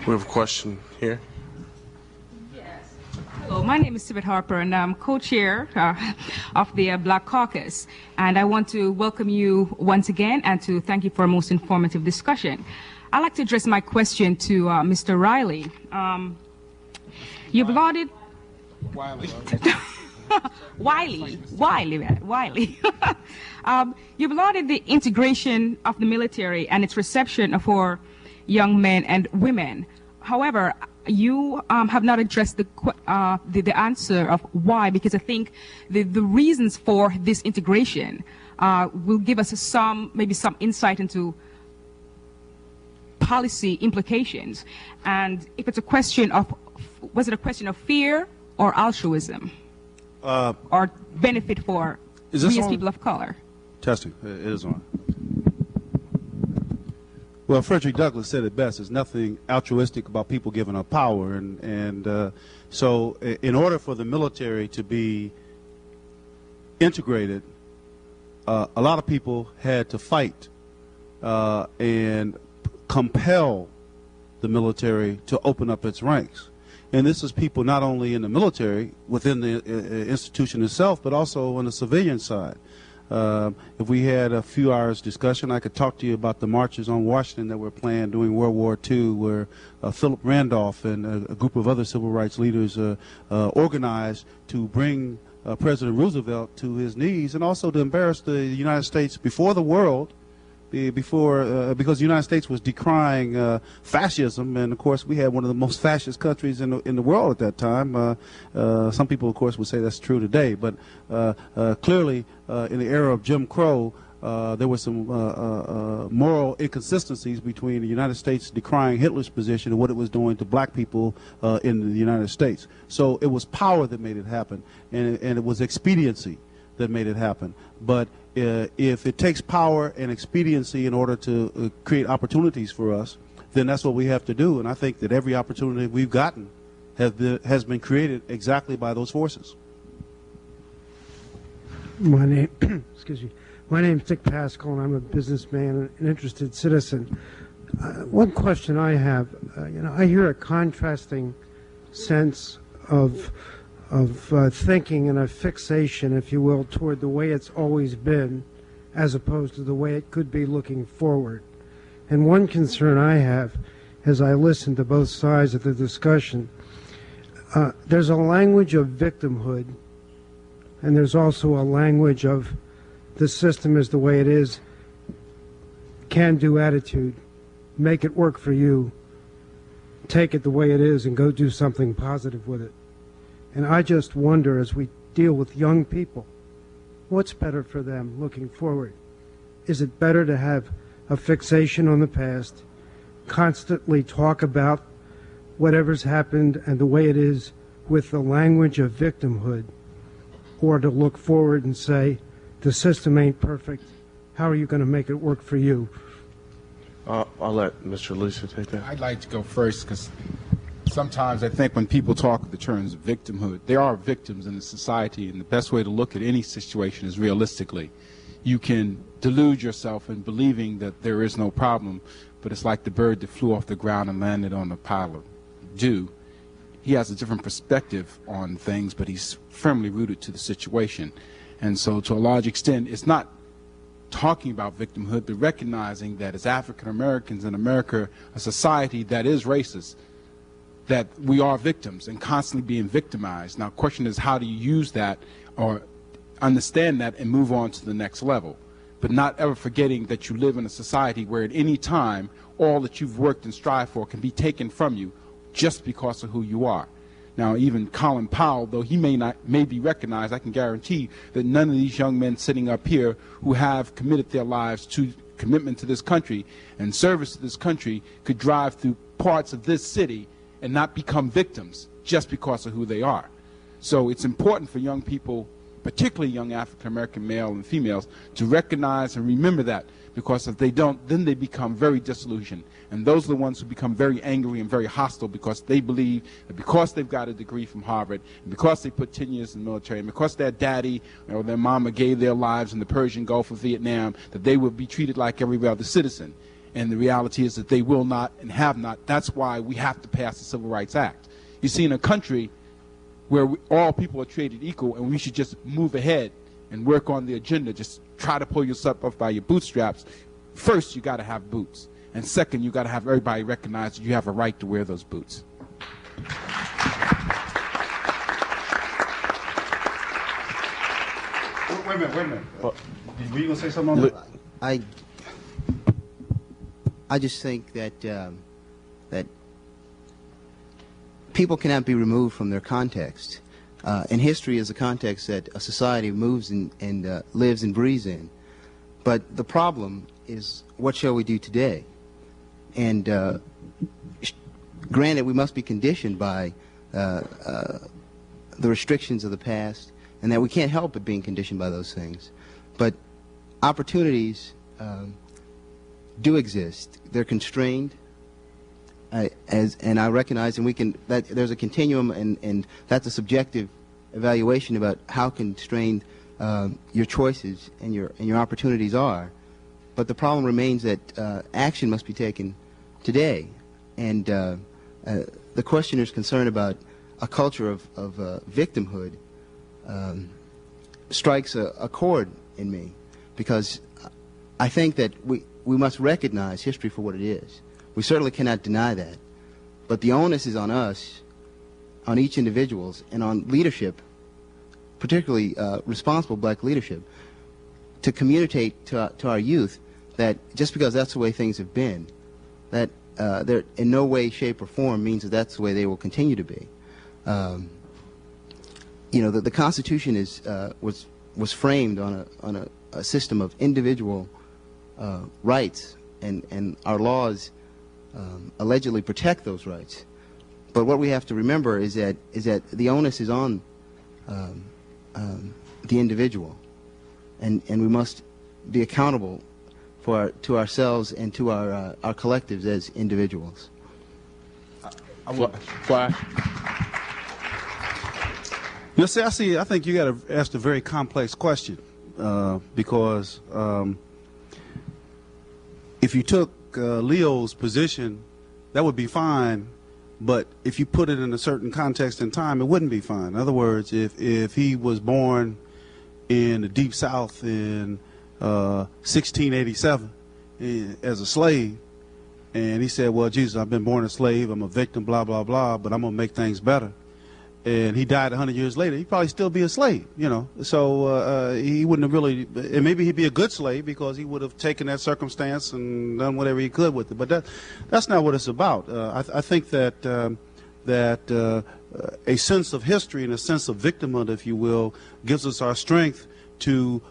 We have a question here. Yes. Hello, my name is Sibeth Harper, and I'm co-chair of the Black Caucus. And I want to welcome you once again and to thank you for a most informative discussion. I'd like to address my question to Mr. Riley. You've lauded... Wiley. You've lauded the integration of the military and its reception of our young men and women. However, you have not addressed the answer of why, because I think the reasons for this integration will give us maybe some insight into policy implications. And if it's a question of, was it a question of fear or altruism? Or benefit for we as people of color? Testing. It is on. Well, Frederick Douglass said it best. There's nothing altruistic about people giving up power. And so in order for the military to be integrated, a lot of people had to fight and compel the military to open up its ranks. And this is people not only in the military, within the institution itself, but also on the civilian side. If we had a few hours discussion, I could talk to you about the marches on Washington that were planned during World War II, where Philip Randolph and a group of other civil rights leaders organized to bring President Roosevelt to his knees, and also to embarrass the United States before the world, because the United States was decrying fascism, and of course we had one of the most fascist countries in the world at that time. Some people, of course, would say that's true today, but clearly in the era of Jim Crow, there were some moral inconsistencies between the United States decrying Hitler's position and what it was doing to black people in the United States. So it was power that made it happen, and it was expediency that made it happen. But if it takes power and expediency in order to create opportunities for us, then that's what we have to do. And I think that every opportunity we've gotten has been created exactly by those forces. My name, excuse me. My name's Dick Pascal, and I'm a businessman and an interested citizen. One question I have, I hear a contrasting sense of thinking and a fixation, if you will, toward the way it's always been, as opposed to the way it could be looking forward. And one concern I have, as I listen to both sides of the discussion, there's a language of victimhood, and there's also a language of the system is the way it is, can-do attitude, make it work for you, take it the way it is and go do something positive with it. And I just wonder, as we deal with young people, what's better for them looking forward? Is it better to have a fixation on the past, constantly talk about whatever's happened and the way it is with the language of victimhood, or to look forward and say, the system ain't perfect, how are you going to make it work for you? I'll let Mr. Lisa take that. I'd like to go first, because sometimes I think when people talk in the terms of victimhood, there are victims in the society, and the best way to look at any situation is realistically. You can delude yourself in believing that there is no problem, but it's like the bird that flew off the ground and landed on a pile of dew. He has a different perspective on things, but he's firmly rooted to the situation. And so to a large extent, it's not talking about victimhood, but recognizing that as African Americans in America, a society that is racist, that we are victims and constantly being victimized. Now, the question is, how do you use that or understand that and move on to the next level? But not ever forgetting that you live in a society where at any time all that you've worked and strived for can be taken from you just because of who you are. Now, even Colin Powell, though he may be recognized, I can guarantee that none of these young men sitting up here who have committed their lives to commitment to this country and service to this country could drive through parts of this city and not become victims just because of who they are. So it's important for young people, particularly young African-American male and females, to recognize and remember that, because if they don't, then they become very disillusioned. And those are the ones who become very angry and very hostile because they believe that because they've got a degree from Harvard, and because they put 10 years in the military, and because their daddy or their mama gave their lives in the Persian Gulf of Vietnam, that they will be treated like every other citizen. And the reality is that they will not and have not. That's why we have to pass the Civil Rights Act. You see, in a country where all people are treated equal and we should just move ahead and work on the agenda, just try to pull yourself up by your bootstraps, first you got to have boots. And second, you got to have everybody recognize that you have a right to wear those boots. Wait a minute. Were you going to say something on that? I just think that that people cannot be removed from their context. And history is a context that a society moves and lives and breathes in. But the problem is, what shall we do today? And granted, we must be conditioned by the restrictions of the past, and that we can't help but being conditioned by those things. But opportunities do exist. They're constrained, and I recognize, and that there's a continuum, and that's a subjective evaluation about how constrained your choices and your opportunities are. But the problem remains that action must be taken today, and the questioner's concern about a culture of victimhood strikes a chord in me, because I think that we must recognize history for what it is. We certainly cannot deny that. But the onus is on us, on each individual, and on leadership, particularly responsible black leadership, to communicate to our youth that just because that's the way things have been, that there in no way, shape, or form means that that's the way they will continue to be. You know, the Constitution was framed on a system of individual rights, and our laws allegedly protect those rights. But what we have to remember is that the onus is on the individual, and we must be accountable to ourselves and to our collectives as individuals. Flash. You see, I think you got to ask a very complex question, because if you took Leo's position, that would be fine, but if you put it in a certain context and time, it wouldn't be fine. In other words, if he was born in the Deep South in 1687 as a slave, and he said, well, Jesus, I've been born a slave, I'm a victim, blah, blah, blah, but I'm going to make things better. And he died 100 years later, he'd probably still be a slave, you know. So he wouldn't have really, and maybe he'd be a good slave because he would have taken that circumstance and done whatever he could with it. But that's not what it's about. I think that a sense of history and a sense of victimhood, if you will, gives us our strength to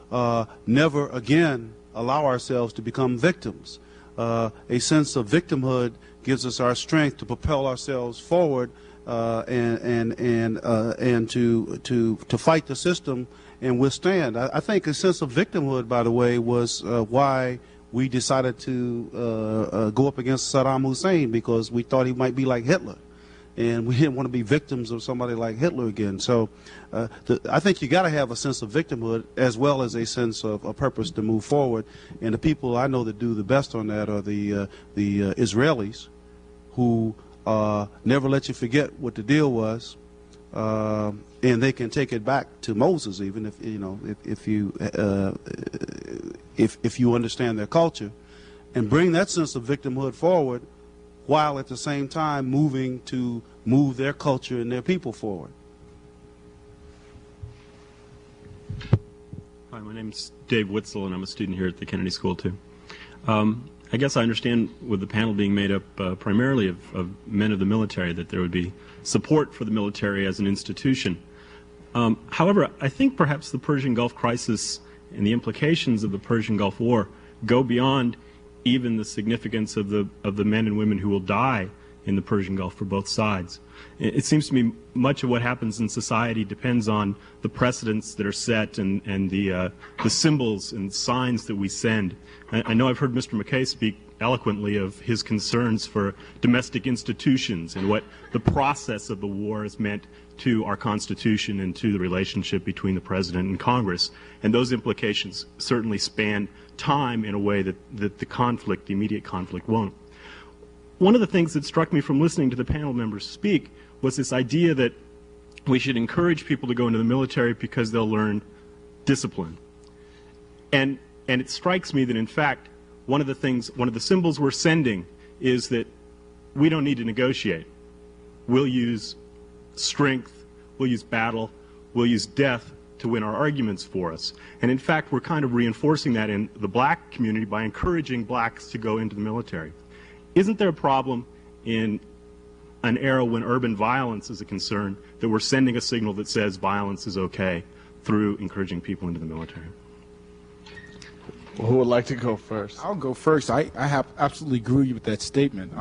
never again allow ourselves to become victims. A sense of victimhood gives us our strength to propel ourselves forward and to fight the system and withstand. I think a sense of victimhood, by the way, was why we decided to go up against Saddam Hussein, because we thought he might be like Hitler, and we didn't want to be victims of somebody like Hitler again. So I think you got to have a sense of victimhood as well as a sense of a purpose to move forward. And the people I know that do the best on that are the Israelis, who never let you forget what the deal was, and they can take it back to Moses, even if you know if you understand their culture, and bring that sense of victimhood forward, while at the same time moving to move their culture and their people forward. Hi, my name's Dave Witzel, and I'm a student here at the Kennedy School, too. I guess I understand, with the panel being made up primarily of men of the military, that there would be support for the military as an institution. However, I think perhaps the Persian Gulf crisis and the implications of the Persian Gulf War go beyond even the significance of the men and women who will die in the Persian Gulf for both sides. It seems to me much of what happens in society depends on the precedents that are set and the symbols and signs that we send. I know I've heard Mr. Mckay speak eloquently of his concerns for domestic institutions and what the process of the war has meant to our Constitution and to the relationship between the President and Congress. And those implications certainly span time in a way that the conflict, the immediate conflict, won't. One of the things that struck me from listening to the panel members speak was this idea that we should encourage people to go into the military because they'll learn discipline. And it strikes me that, in fact, one of the symbols we're sending is that we don't need to negotiate. We'll use strength, we'll use battle, we'll use death to win our arguments for us. And in fact, we're kind of reinforcing that in the black community by encouraging blacks to go into the military. Isn't there a problem in an era when urban violence is a concern that we're sending a signal that says violence is okay through encouraging people into the military? Well, who would like to go first? I'll go first. I have absolutely agree with that statement.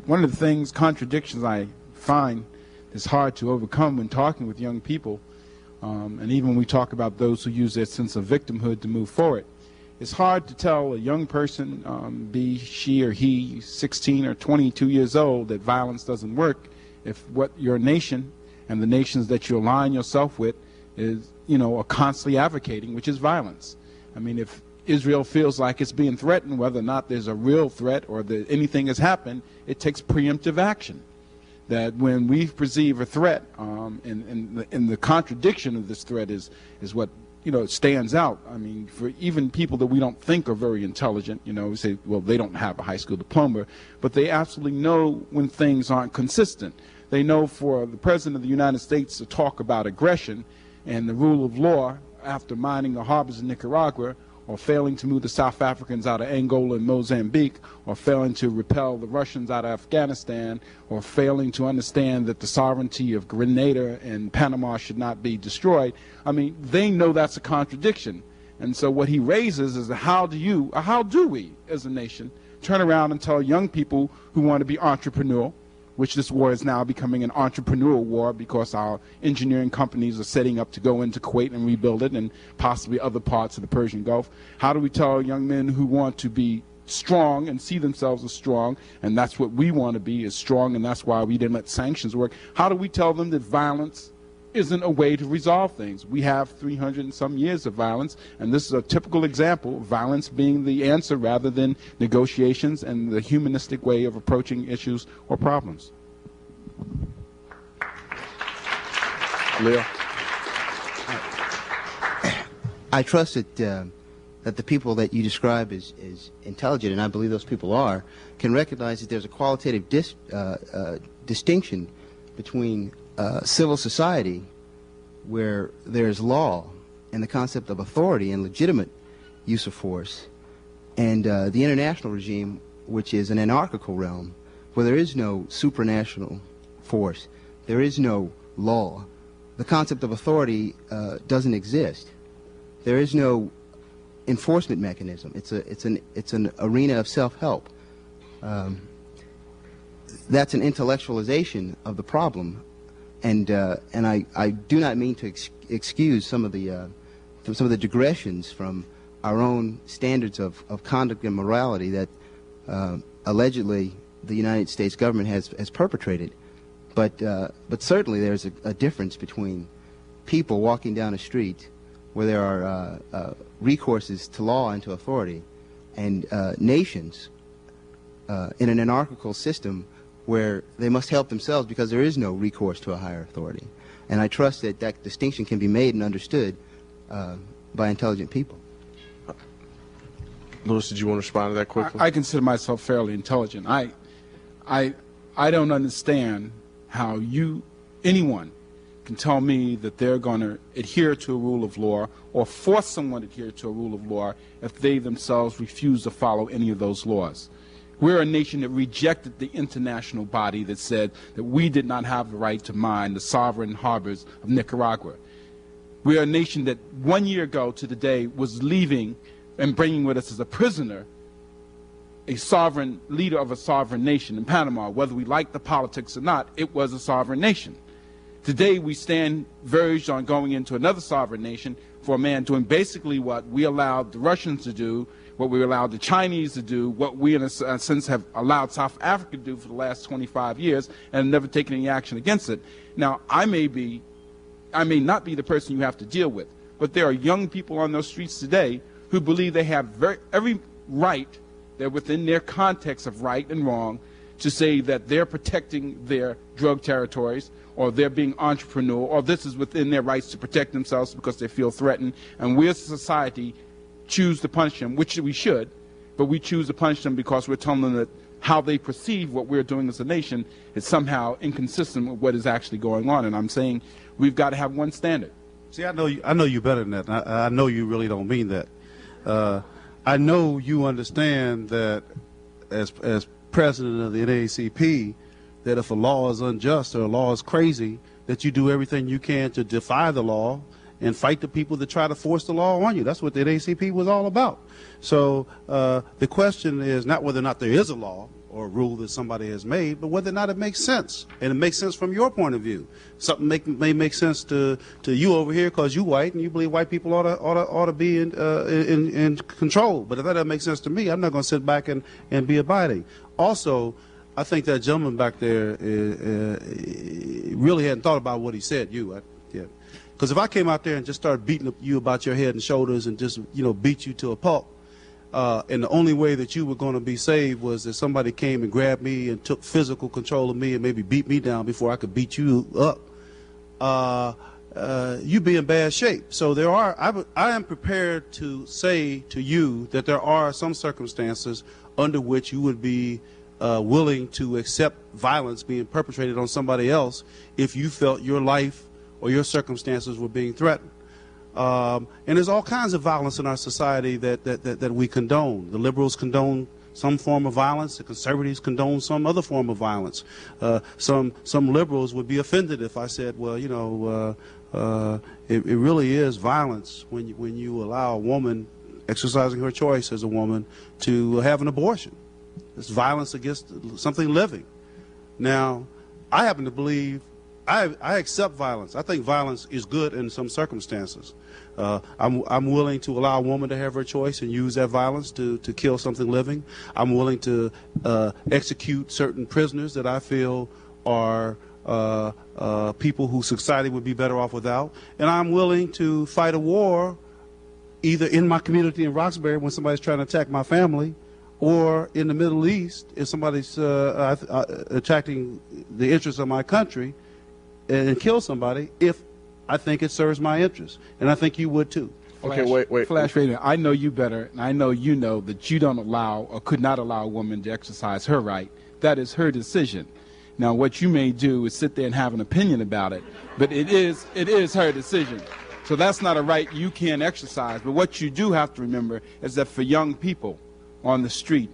One of the things, contradictions I find is hard to overcome when talking with young people, and even when we talk about those who use their sense of victimhood to move forward. It's hard to tell a young person, be she or he 16 or 22 years old, that violence doesn't work if what your nation and the nations that you align yourself with is, are constantly advocating, which is violence. I mean, if Israel feels like it's being threatened, whether or not there's a real threat or that anything has happened, it takes preemptive action. That when we perceive a threat, and the contradiction of this threat is what stands out. I mean, for even people that we don't think are very intelligent, we say, well, they don't have a high school diploma, but they absolutely know when things aren't consistent. They know for the President of the United States to talk about aggression and the rule of law after mining the harbors in Nicaragua, or failing to move the South Africans out of Angola and Mozambique, or failing to repel the Russians out of Afghanistan, or failing to understand that the sovereignty of Grenada and Panama should not be destroyed. I mean, they know that's a contradiction. And so what he raises is how do we as a nation turn around and tell young people who want to be entrepreneurial, which this war is now becoming an entrepreneurial war because our engineering companies are setting up to go into Kuwait and rebuild it and possibly other parts of the Persian Gulf. How do we tell young men who want to be strong and see themselves as strong, and that's what we want to be, is strong, and that's why we didn't let sanctions work? How do we tell them that violence isn't a way to resolve things? We have 300 and some years of violence, and this is a typical example, violence being the answer rather than negotiations and the humanistic way of approaching issues or problems. Leo? I trust that the people that you describe as intelligent, and I believe those people are, can recognize that there's a qualitative distinction between civil society, where there's law and the concept of authority and legitimate use of force, and the international regime, which is an anarchical realm, where there is no supranational force, there is no law. The concept of authority doesn't exist. There is no enforcement mechanism. It's an arena of self-help. That's an intellectualization of the problem. And I do not mean to excuse some of the digressions from our own standards of conduct and morality that allegedly the United States government has perpetrated, but certainly there's a difference between people walking down a street where there are recourses to law and to authority, and nations in an anarchical system where they must help themselves because there is no recourse to a higher authority. And I trust that that distinction can be made and understood by intelligent people. Louis, did you want to respond to that quickly? I consider myself fairly intelligent. I don't understand how anyone can tell me that they're going to adhere to a rule of law or force someone to adhere to a rule of law if they themselves refuse to follow any of those laws. We're a nation that rejected the international body that said that we did not have the right to mine the sovereign harbors of Nicaragua. We're a nation that 1 year ago to the day was leaving and bringing with us as a prisoner a sovereign leader of a sovereign nation in Panama. Whether we like the politics or not, it was a sovereign nation. Today we stand verged on going into another sovereign nation for a man doing basically what we allowed the Russians to do, what we allowed the Chinese to do, what we in a sense have allowed South Africa to do for the last 25 years and never taken any action against it. Now, I may not be the person you have to deal with, but there are young people on those streets today who believe they have every right, they're within their context of right and wrong, to say that they're protecting their drug territories, or they're being entrepreneur, or this is within their rights to protect themselves because they feel threatened, and we as a society choose to punish them, which we should, but we choose to punish them because we're telling them that how they perceive what we're doing as a nation is somehow inconsistent with what is actually going on. And I'm saying we've got to have one standard. See, I know you better than that. I know you really don't mean that. I know you understand that as president of the NAACP, that if a law is unjust or a law is crazy, that you do everything you can to defy the law and fight the people that try to force the law on you. That's what the NAACP was all about. So the question is not whether or not there is a law or a rule that somebody has made, but whether or not it makes sense. And it makes sense from your point of view. Something may make sense to you over here because you white and you believe white people ought to be in control. But if that doesn't make sense to me, I'm not going to sit back and be abiding. Also, I think that gentleman back there really hadn't thought about what he said. Because if I came out there and just started beating you about your head and shoulders and just beat you to a pulp, and the only way that you were going to be saved was that somebody came and grabbed me and took physical control of me and maybe beat me down before I could beat you up, you'd be in bad shape. So I am prepared to say to you that there are some circumstances under which you would be willing to accept violence being perpetrated on somebody else if you felt your life or your circumstances were being threatened. And there's all kinds of violence in our society that we condone. The liberals condone some form of violence. The conservatives condone some other form of violence. Some liberals would be offended if I said, well, it really is violence when you allow a woman exercising her choice as a woman to have an abortion. It's violence against something living. Now, I happen to believe I accept violence. I think violence is good in some circumstances. I'm willing to allow a woman to have her choice and use that violence to kill something living. I'm willing to execute certain prisoners that I feel are people who society would be better off without. And I'm willing to fight a war either in my community in Roxbury when somebody's trying to attack my family, or in the Middle East if somebody's attacking the interests of my country and kill somebody if I think it serves my interests. And I think you would too. Okay, wait. Flash Radio, I know you better, and I know you know that you don't allow or could not allow a woman to exercise her right. That is her decision. Now, what you may do is sit there and have an opinion about it, but it is her decision. So that's not a right you can exercise. But what you do have to remember is that for young people on the street,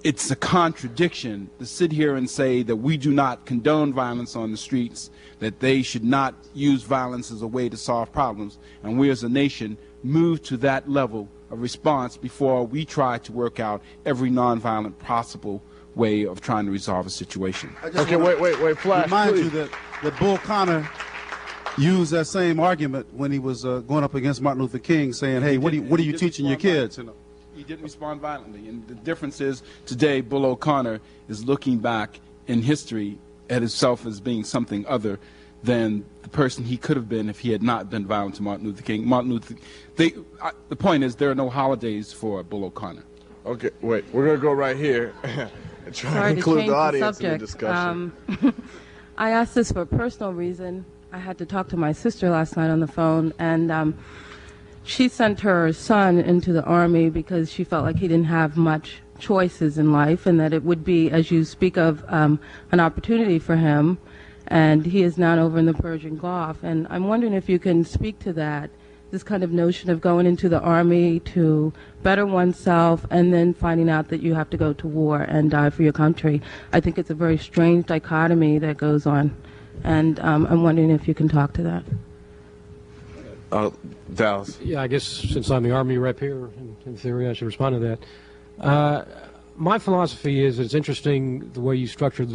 it's a contradiction to sit here and say that we do not condone violence on the streets, that they should not use violence as a way to solve problems, and we as a nation move to that level of response before we try to work out every nonviolent possible way of trying to resolve a situation. Okay, wait, Flash, remind please. you that Bull Connor used that same argument when he was going up against Martin Luther King, saying, hey, what are you teaching your kids? He didn't respond violently, and the difference is today Bull O'Connor is looking back in history at himself as being something other than the person he could have been if he had not been violent to Martin Luther King. The point is there are no holidays for Bull O'Connor. Okay, wait, we're going to go right here and try to include the audience in the discussion. I asked this for a personal reason. I had to talk to my sister last night on the phone, and she sent her son into the Army because she felt like he didn't have much choices in life, and that it would be, as you speak of, an opportunity for him, and he is now over in the Persian Gulf. And I'm wondering if you can speak to that, this kind of notion of going into the Army to better oneself and then finding out that you have to go to war and die for your country. I think it's a very strange dichotomy that goes on, and I'm wondering if you can talk to that. Dallas. Yeah, I guess since I'm the Army rep here, in theory, I should respond to that. My philosophy is it's interesting the way you structured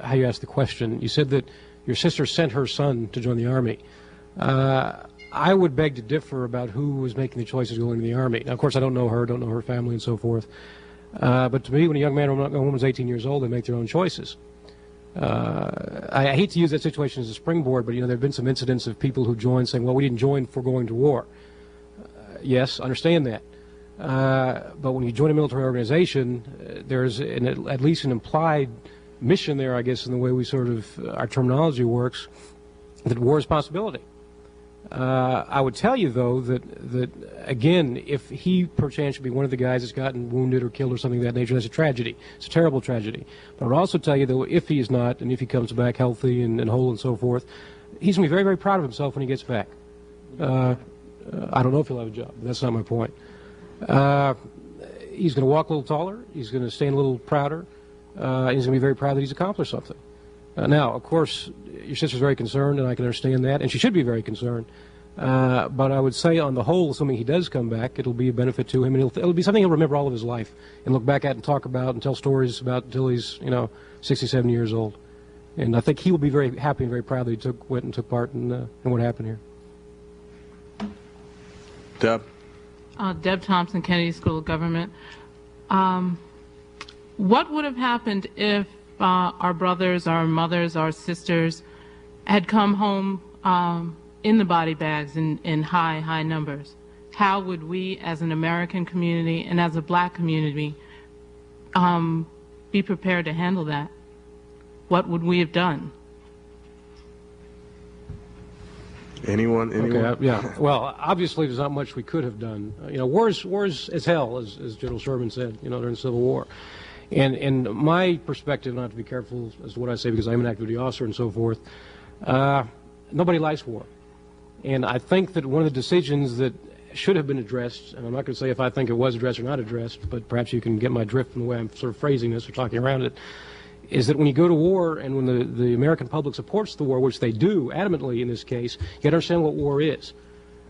how you asked the question. You said that your sister sent her son to join the Army. I would beg to differ about who was making the choices going to the Army. Now, of course, I don't know her family and so forth. But to me, when a young man or a woman is 18 years old, they make their own choices. I hate to use that situation as a springboard, but, there have been some incidents of people who joined saying, well, we didn't join for going to war. Yes, understand that. But when you join a military organization, there's at least an implied mission there, I guess, in the way we our terminology works, that war is a possibility. I would tell you, though, that again, if he perchance should be one of the guys that's gotten wounded or killed or something of that nature, that's a tragedy. It's a terrible tragedy. But I would also tell you, though, if he's not, and if he comes back healthy and whole and so forth, he's going to be very, very proud of himself when he gets back. I don't know if he'll have a job. But that's not my point. He's going to walk a little taller. He's going to stand a little prouder. He's going to be very proud that he's accomplished something. Now, of course, your sister's very concerned, and I can understand that, and she should be very concerned. But I would say, on the whole, assuming he does come back, it'll be a benefit to him, and it'll be something he'll remember all of his life and look back at and talk about and tell stories about until he's, 67 years old. And I think he will be very happy and very proud that he went and took part in what happened here. Deb? Deb Thompson, Kennedy School of Government. What would have happened if our brothers, our mothers, our sisters had come home in the body bags in high numbers? How would we, as an American community and as a black community, be prepared to handle that? What would we have done? Anyone? Okay, yeah. Well, obviously, there's not much we could have done. War's as hell, as General Sherman said, during the Civil War. And my perspective, not to be careful as to what I say because I'm an active duty officer and so forth, nobody likes war. And I think that one of the decisions that should have been addressed, and I'm not going to say if I think it was addressed or not addressed, but perhaps you can get my drift from the way I'm sort of phrasing this or talking around it, is that when you go to war and when the American public supports the war, which they do adamantly in this case, you got to understand what war is.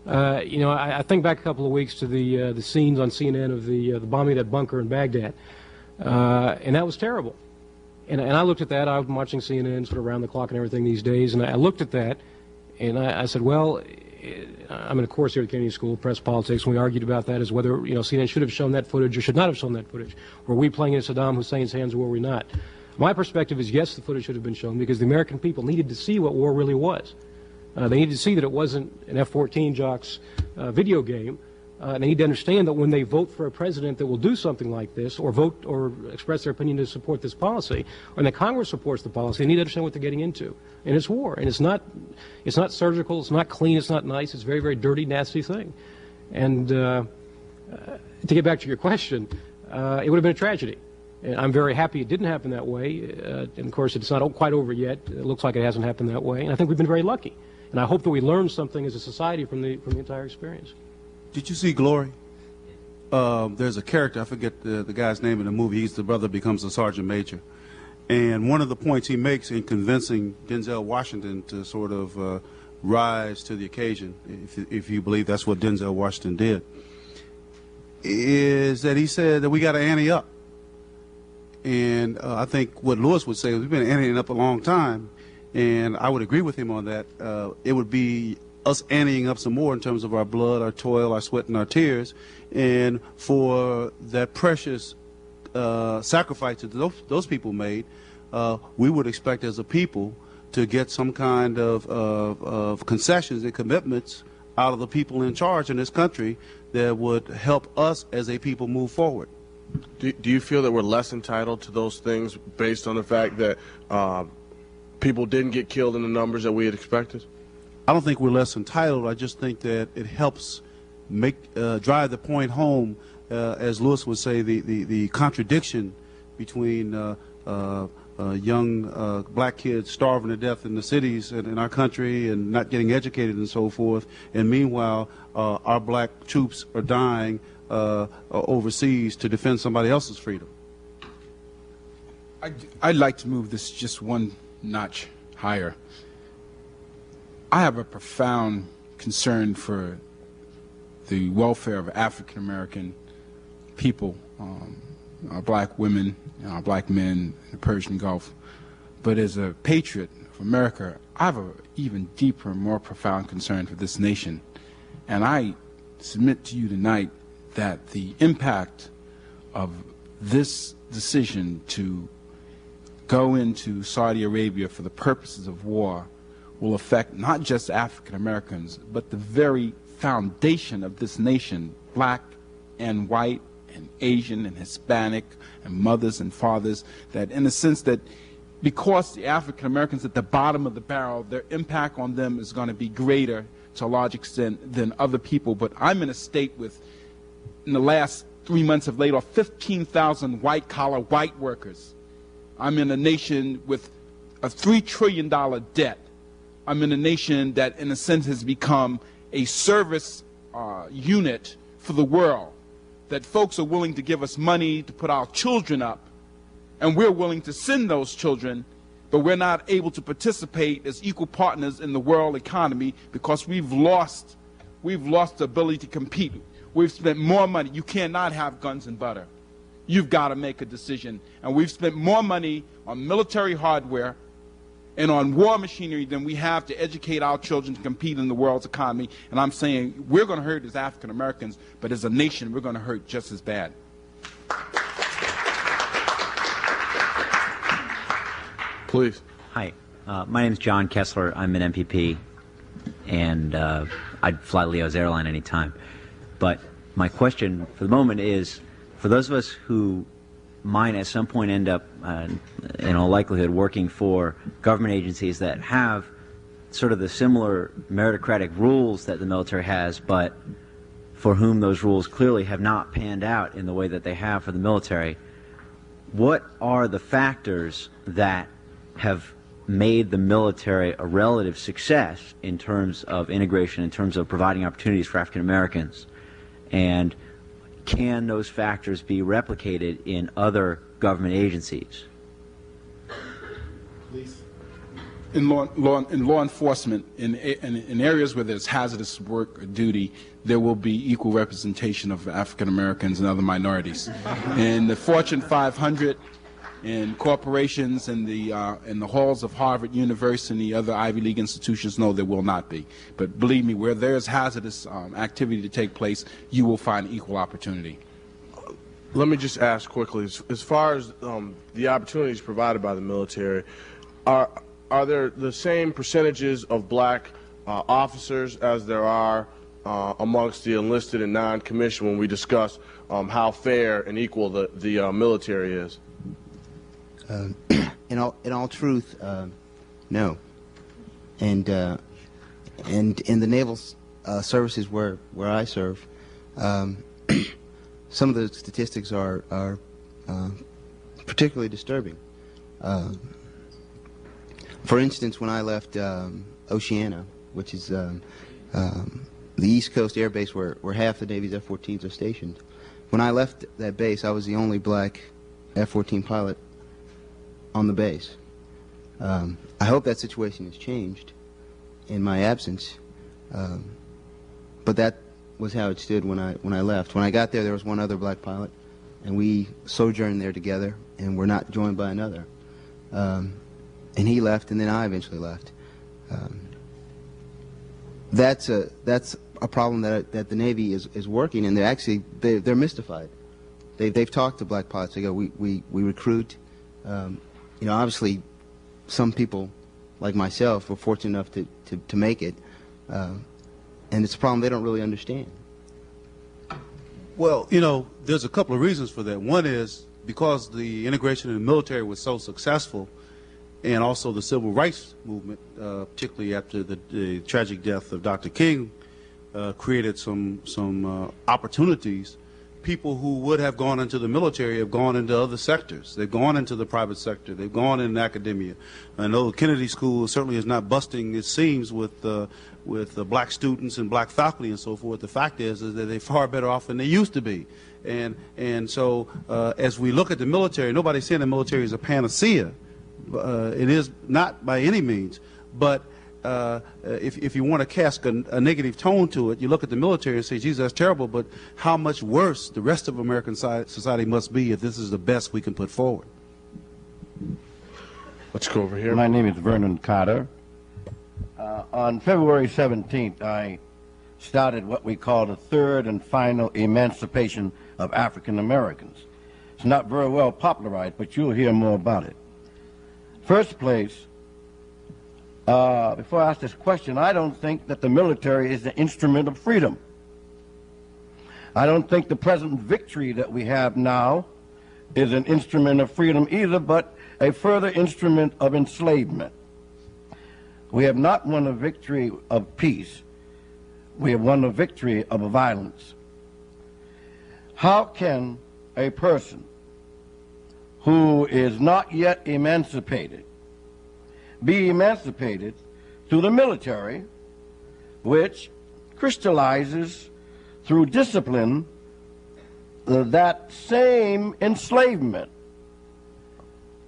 I think back a couple of weeks to the scenes on CNN of the bombing of that bunker in Baghdad. And that was terrible. And I looked at that. I've been watching CNN sort of around the clock and everything these days, and I looked at that, and I said, well, I'm in a course here at Kennedy School, Press Politics, and we argued about that as whether CNN should have shown that footage or should not have shown that footage. Were we playing in Saddam Hussein's hands or were we not? My perspective is yes, the footage should have been shown because the American people needed to see what war really was. They needed to see that it wasn't an F-14 jock's video game. They need to understand that when they vote for a president that will do something like this, or vote or express their opinion to support this policy, or that Congress supports the policy, they need to understand what they're getting into. And it's war, and it's not surgical, it's not clean, it's not nice, it's a very, very dirty, nasty thing. And to get back to your question, it would have been a tragedy. And I'm very happy it didn't happen that way. And of course, it's not quite over yet. It looks like it hasn't happened that way. And I think we've been very lucky. And I hope that we learned something as a society from the entire experience. Did you see Glory? There's a character, I forget the guy's name in the movie. He's the brother becomes a sergeant major. And one of the points he makes in convincing Denzel Washington to sort of rise to the occasion, if you believe that's what Denzel Washington did, is that he said that we got to ante up. And I think what Lewis would say is we've been anteing up a long time, and I would agree with him on that. It would be us anteing up some more in terms of our blood, our toil, our sweat, and our tears, and for that precious sacrifice that those people made, we would expect as a people to get some kind of concessions and commitments out of the people in charge in this country that would help us as a people move forward. Do you feel that we're less entitled to those things based on the fact that people didn't get killed in the numbers that we had expected? I don't think we're less entitled. I just think that it helps drive the point home as Lewis would say, the contradiction between young black kids starving to death in the cities in our country and not getting educated and so forth, and meanwhile our black troops are dying overseas to defend somebody else's freedom. I'd like to move this just one notch higher. I have a profound concern for the welfare of African American people, our black women, our black men in the Persian Gulf. But as a patriot of America, I have an even deeper and more profound concern for this nation. And I submit to you tonight that the impact of this decision to go into Saudi Arabia for the purposes of war will affect not just African Americans, but the very foundation of this nation, black and white and Asian and Hispanic and mothers and fathers, that in a sense that because the African Americans at the bottom of the barrel, their impact on them is going to be greater to a large extent than other people. But I'm in a state with, in the last 3 months, have laid off 15,000 white-collar white workers. I'm in a nation with a $3 trillion debt. I'm in a nation that, in a sense, has become a service unit for the world, that folks are willing to give us money to put our children up, and we're willing to send those children, but we're not able to participate as equal partners in the world economy because we've lost the ability to compete. We've spent more money. You cannot have guns and butter. You've got to make a decision. And we've spent more money on military hardware and on war machinery than we have to educate our children to compete in the world's economy. And I'm saying we're going to hurt as African Americans, but as a nation, we're going to hurt just as bad. Please. Hi, my name is John Kessler. I'm an MPP, and I'd fly Leo's airline anytime. But my question for the moment is, for those of us who might at some point end up, in all likelihood, working for government agencies that have sort of the similar meritocratic rules that the military has, but for whom those rules clearly have not panned out in the way that they have for the military, what are the factors that have made the military a relative success in terms of integration, in terms of providing opportunities for African Americans? And can those factors be replicated in other government agencies? Please. In law enforcement, in areas where there's hazardous work or duty, there will be equal representation of African Americans and other minorities. In the Fortune 500, in corporations, in the halls of Harvard University, other Ivy League institutions, no, there will not be. But believe me, where there's hazardous activity to take place, you will find equal opportunity. Let me just ask quickly, as far as the opportunities provided by the military, are there the same percentages of black officers as there are amongst the enlisted and non-commissioned when we discuss how fair and equal the military is? In all truth, no. And in the naval services where I serve, some of the statistics are particularly disturbing. For instance, when I left Oceana, which is the East Coast Air Base where half the Navy's F-14s are stationed, when I left that base, I was the only black F-14 pilot on the base. I hope that situation has changed in my absence, but that was how it stood when I left. When I got there was one other black pilot, and we sojourned there together, and were not joined by another. And he left, and then I eventually left. That's a problem that the Navy is working, and they're mystified. They've talked to black pilots. They go, we recruit. You know, obviously, some people, like myself, were fortunate enough to make it, and it's a problem they don't really understand. Well, you know, there's a couple of reasons for that. One is because the integration in the military was so successful, and also the civil rights movement, particularly after the tragic death of Dr. King, created some opportunities people who would have gone into the military have gone into other sectors. They've gone into the private sector. They've gone in academia. I know Kennedy School certainly is not busting its seams with black students and black faculty and so forth. The fact is that they're far better off than they used to be. And so as we look at the military, nobody's saying the military is a panacea. It is not by any means. But if you want to cast a negative tone to it, you look at the military and say, geez, that's terrible, but how much worse the rest of American society must be if this is the best we can put forward. Let's go over here. My name is Vernon Carter. On February 17th, I started what we call the third and final emancipation of African Americans. It's not very well popularized, but you'll hear more about it. First place, before I ask this question, I don't think that the military is the instrument of freedom. I don't think the present victory that we have now is an instrument of freedom either, but a further instrument of enslavement. We have not won a victory of peace. We have won a victory of violence. How can a person who is not yet emancipated be emancipated through the military, which crystallizes through discipline that same enslavement?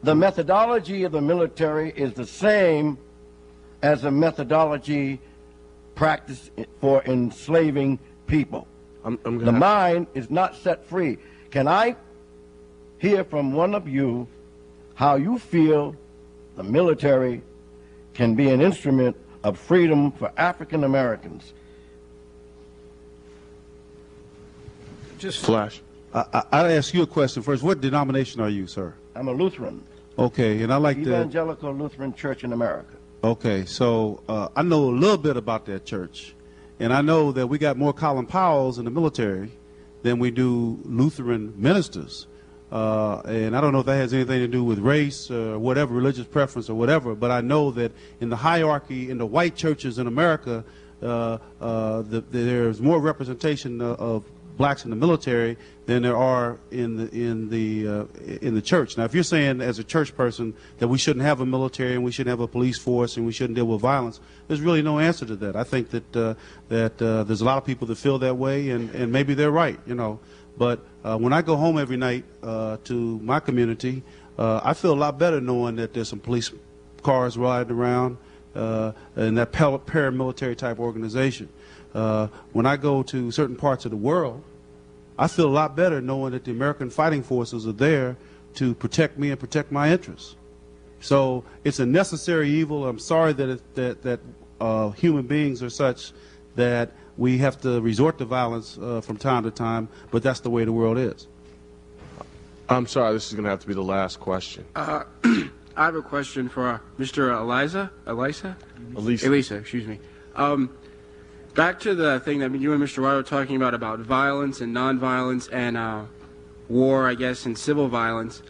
The methodology of the military is the same as a methodology practiced for enslaving people. The mind is not set free. Can I hear from one of you how you feel the military can be an instrument of freedom for African Americans? Just Flash. I'll ask you a question first. What denomination are you, sir? I'm a Lutheran. Okay, and I like the Evangelical Lutheran Church in America. Okay, so I know a little bit about that church, and I know that we got more Colin Powells in the military than we do Lutheran ministers. And I don't know if that has anything to do with race or whatever, religious preference or whatever, but I know that in the hierarchy in the white churches in America, there's more representation of blacks in the military than there are in the church. Now, if you're saying as a church person that we shouldn't have a military and we shouldn't have a police force and we shouldn't deal with violence, there's really no answer to that. I think that there's a lot of people that feel that way, and maybe they're right, you know. But when I go home every night to my community, I feel a lot better knowing that there's some police cars riding around in that paramilitary type organization. When I go to certain parts of the world, I feel a lot better knowing that the American fighting forces are there to protect me and protect my interests. So it's a necessary evil. I'm sorry that human beings are such that we have to resort to violence from time to time, but that's the way the world is. I'm sorry, this is going to have to be the last question. I have a question for Mr. Elisa, excuse me. Back to the thing that you and Mr. Wiley were talking about violence and nonviolence and war, I guess, and civil violence.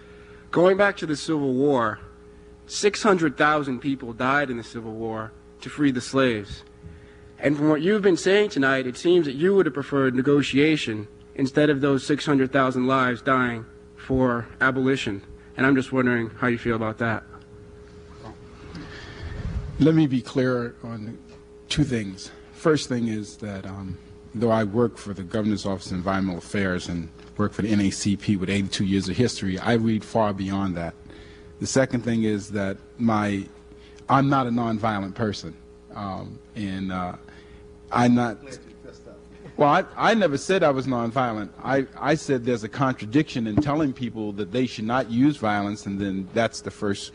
Going back to the Civil War, 600,000 people died in the Civil War to free the slaves. And from what you've been saying tonight, it seems that you would have preferred negotiation instead of those 600,000 lives dying for abolition. And I'm just wondering how you feel about that. Let me be clear on two things. First thing is that though I work for the Governor's Office of Environmental Affairs and work for the NACP with 82 years of history, I read far beyond that. The second thing is that I'm not a nonviolent person. I'm not. Well, I never said I was nonviolent. I said there's a contradiction in telling people that they should not use violence, and then that's the first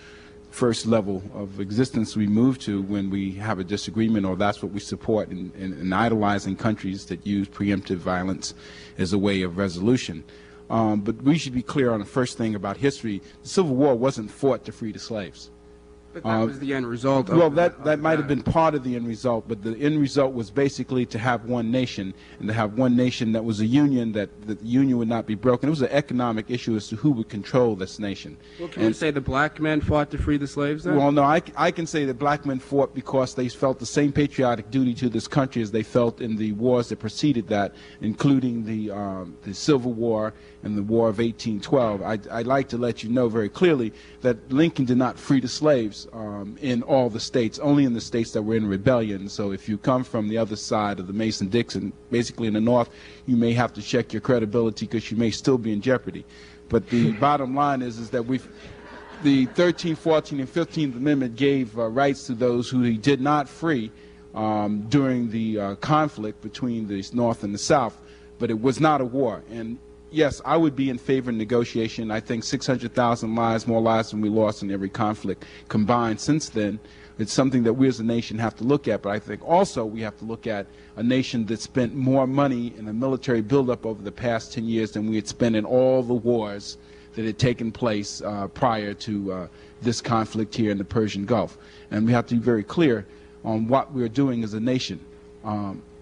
level of existence we move to when we have a disagreement, or that's what we support in idolizing countries that use preemptive violence as a way of resolution. But we should be clear on the first thing about history. The Civil War wasn't fought to free the slaves. But that was the end result. Well, that might have been part of the end result, but the end result was basically to have one nation, and to have one nation that was a union, that the union would not be broken. It was an economic issue as to who would control this nation. Well, can we say the black men fought to free the slaves then? Well, no, I can say that black men fought because they felt the same patriotic duty to this country as they felt in the wars that preceded that, including the Civil War and the War of 1812. I'd like to let you know very clearly that Lincoln did not free the slaves in all the states, only in the states that were in rebellion. So if you come from the other side of the Mason-Dixon, basically in the North, you may have to check your credibility because you may still be in jeopardy. But the bottom line is that the 13th, 14th, and 15th Amendment gave rights to those who he did not free during the conflict between the North and the South, but it was not a war. And yes, I would be in favor of negotiation. I think 600,000 lives, more lives than we lost in every conflict combined since then. It's something that we as a nation have to look at, but I think also we have to look at a nation that spent more money in a military buildup over the past 10 years than we had spent in all the wars that had taken place prior to this conflict here in the Persian Gulf. And we have to be very clear on what we're doing as a nation.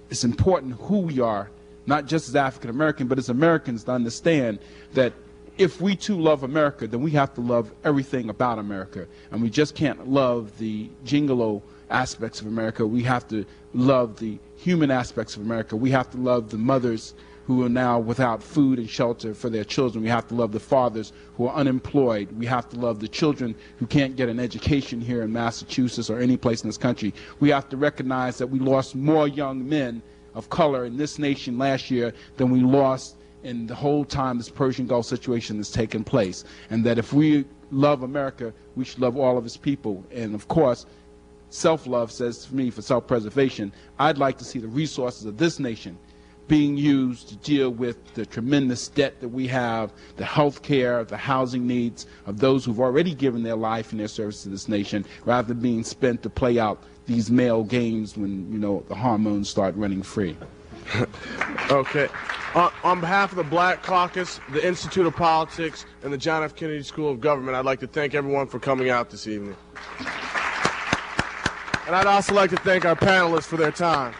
It's important who we are, not just as African American, but as Americans, to understand that if we too love America, then we have to love everything about America. And we just can't love the gingolo aspects of America. We have to love the human aspects of America. We have to love the mothers who are now without food and shelter for their children. We have to love the fathers who are unemployed. We have to love the children who can't get an education here in Massachusetts or any place in this country. We have to recognize that we lost more young men of color in this nation last year than we lost in the whole time this Persian Gulf situation has taken place. And that if we love America, we should love all of its people. And of course, self-love says to me, for self-preservation, I'd like to see the resources of this nation being used to deal with the tremendous debt that we have, the health care, the housing needs of those who've already given their life and their service to this nation, rather than being spent to play out these male games when, you know, the hormones start running free. Okay. On behalf of the Black Caucus, the Institute of Politics, and the John F. Kennedy School of Government, I'd like to thank everyone for coming out this evening. And I'd also like to thank our panelists for their time.